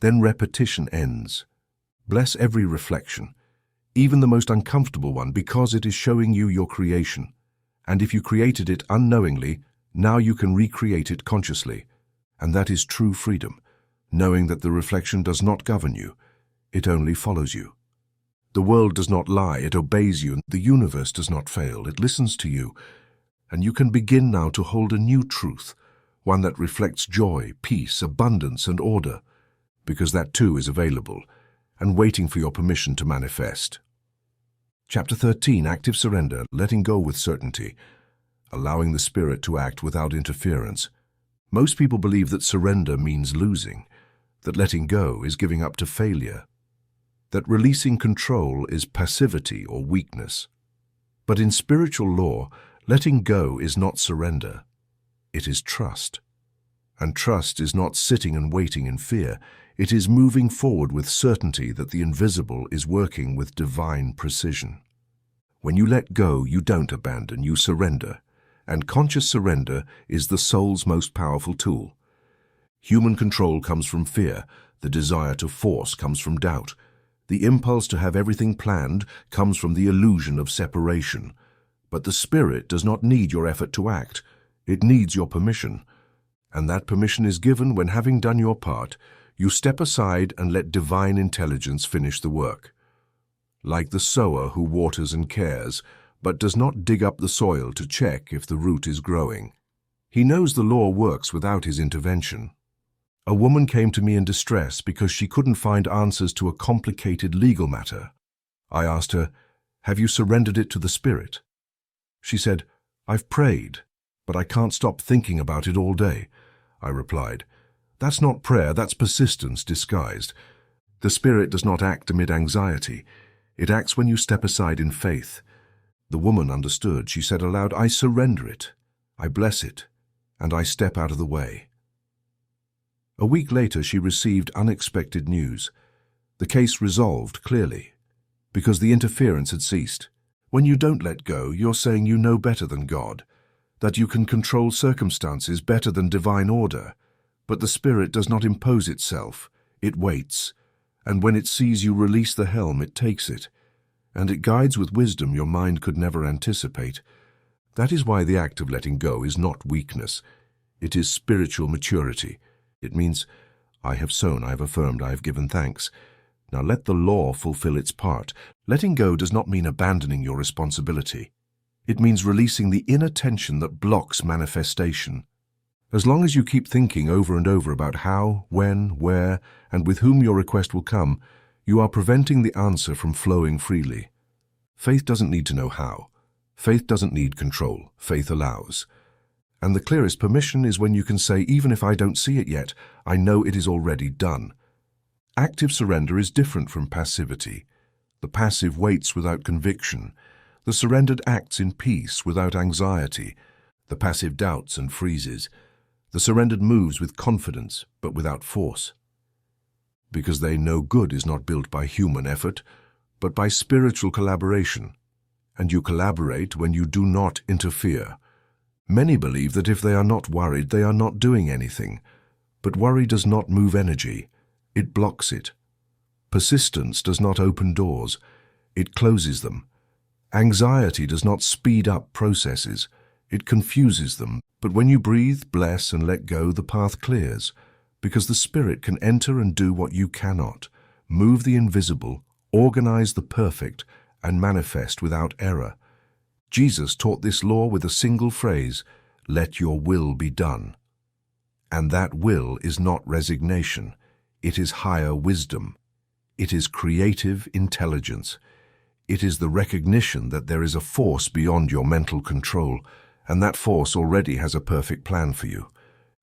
then repetition ends. Bless every reflection, even the most uncomfortable one, because it is showing you your creation. And if you created it unknowingly, now you can recreate it consciously. And that is true freedom, knowing that the reflection does not govern you, it only follows you. The world does not lie, it obeys you. The universe does not fail, it listens to you. And you can begin now to hold a new truth, one that reflects joy, peace, abundance, and order, because that too is available and waiting for your permission to manifest. Chapter 13, Active Surrender, letting go with certainty, allowing the spirit to act without interference. Most people believe that surrender means losing, that letting go is giving up to failure, that releasing control is passivity or weakness. But in spiritual law, letting go is not surrender, it is trust. And trust is not sitting and waiting in fear, it is moving forward with certainty that the invisible is working with divine precision. When you let go, you don't abandon, you surrender. And conscious surrender is the soul's most powerful tool. Human control comes from fear, the desire to force comes from doubt. The impulse to have everything planned comes from the illusion of separation. But the spirit does not need your effort to act, it needs your permission. And that permission is given when, having done your part, you step aside and let divine intelligence finish the work. Like the sower who waters and cares, but does not dig up the soil to check if the root is growing. He knows the law works without his intervention. A woman came to me in distress because she couldn't find answers to a complicated legal matter. I asked her, "Have you surrendered it to the Spirit?" She said, "I've prayed, but I can't stop thinking about it all day." I replied, "That's not prayer, that's persistence disguised. The Spirit does not act amid anxiety. It acts when you step aside in faith." The woman understood. She said aloud, "I surrender it, I bless it, and I step out of the way." A week later, she received unexpected news. The case resolved clearly, because the interference had ceased. When you don't let go, you're saying you know better than God, that you can control circumstances better than divine order. But the Spirit does not impose itself, it waits, and when it sees you release the helm, it takes it, and it guides with wisdom your mind could never anticipate. That is why the act of letting go is not weakness, it is spiritual maturity. It means, I have sown, I have affirmed, I have given thanks. Now let the law fulfill its part. Letting go does not mean abandoning your responsibility. It means releasing the inner tension that blocks manifestation. As long as you keep thinking over and over about how, when, where, and with whom your request will come, you are preventing the answer from flowing freely. Faith doesn't need to know how. Faith doesn't need control. Faith allows. And the clearest permission is when you can say, even if I don't see it yet, I know it is already done. Active surrender is different from passivity. The passive waits without conviction. The surrendered acts in peace without anxiety. The passive doubts and freezes. The surrendered moves with confidence, but without force. Because they know good is not built by human effort, but by spiritual collaboration. And you collaborate when you do not interfere. Many believe that if they are not worried, they are not doing anything. But worry does not move energy. It blocks it. Persistence does not open doors. It closes them. Anxiety does not speed up processes. It confuses them. But when you breathe, bless, and let go, the path clears, because the Spirit can enter and do what you cannot, move the invisible, organize the perfect, and manifest without error. Jesus taught this law with a single phrase, "Let your will be done." And that will is not resignation. It is higher wisdom. It is creative intelligence. It is the recognition that there is a force beyond your mental control, and that force already has a perfect plan for you.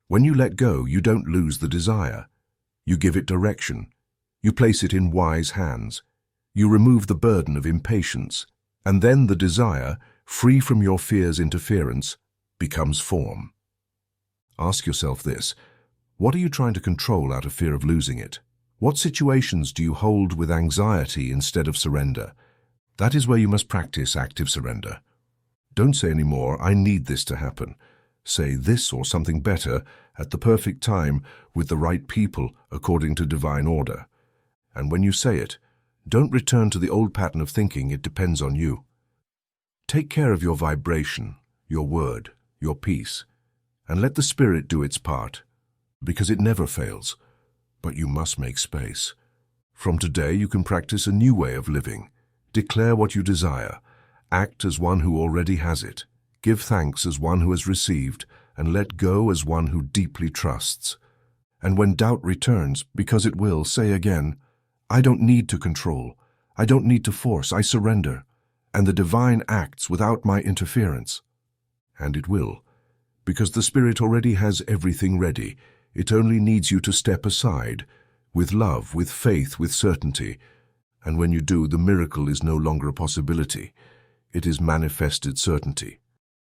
When you let go, you don't lose the desire. You give it direction. You place it in wise hands. You remove the burden of impatience, and then the desire, free from your fear's interference, becomes form. Ask yourself this: what are you trying to control out of fear of losing it? What situations do you hold with anxiety instead of surrender? That is where you must practice active surrender. Don't say anymore, "I need this to happen." Say this or something better at the perfect time with the right people according to divine order. And when you say it, don't return to the old pattern of thinking it depends on you. Take care of your vibration, your word, your peace, and let the Spirit do its part, because it never fails. But you must make space. From today you can practice a new way of living. Declare what you desire. Act as one who already has it. Give thanks as one who has received, and let go as one who deeply trusts. And when doubt returns, because it will, say again, "I don't need to control. I don't need to force. I surrender. And the divine acts without my interference." And it will, because the Spirit already has everything ready. It only needs you to step aside, with love, with faith, with certainty. And when you do, the miracle is no longer a possibility. It is manifested certainty.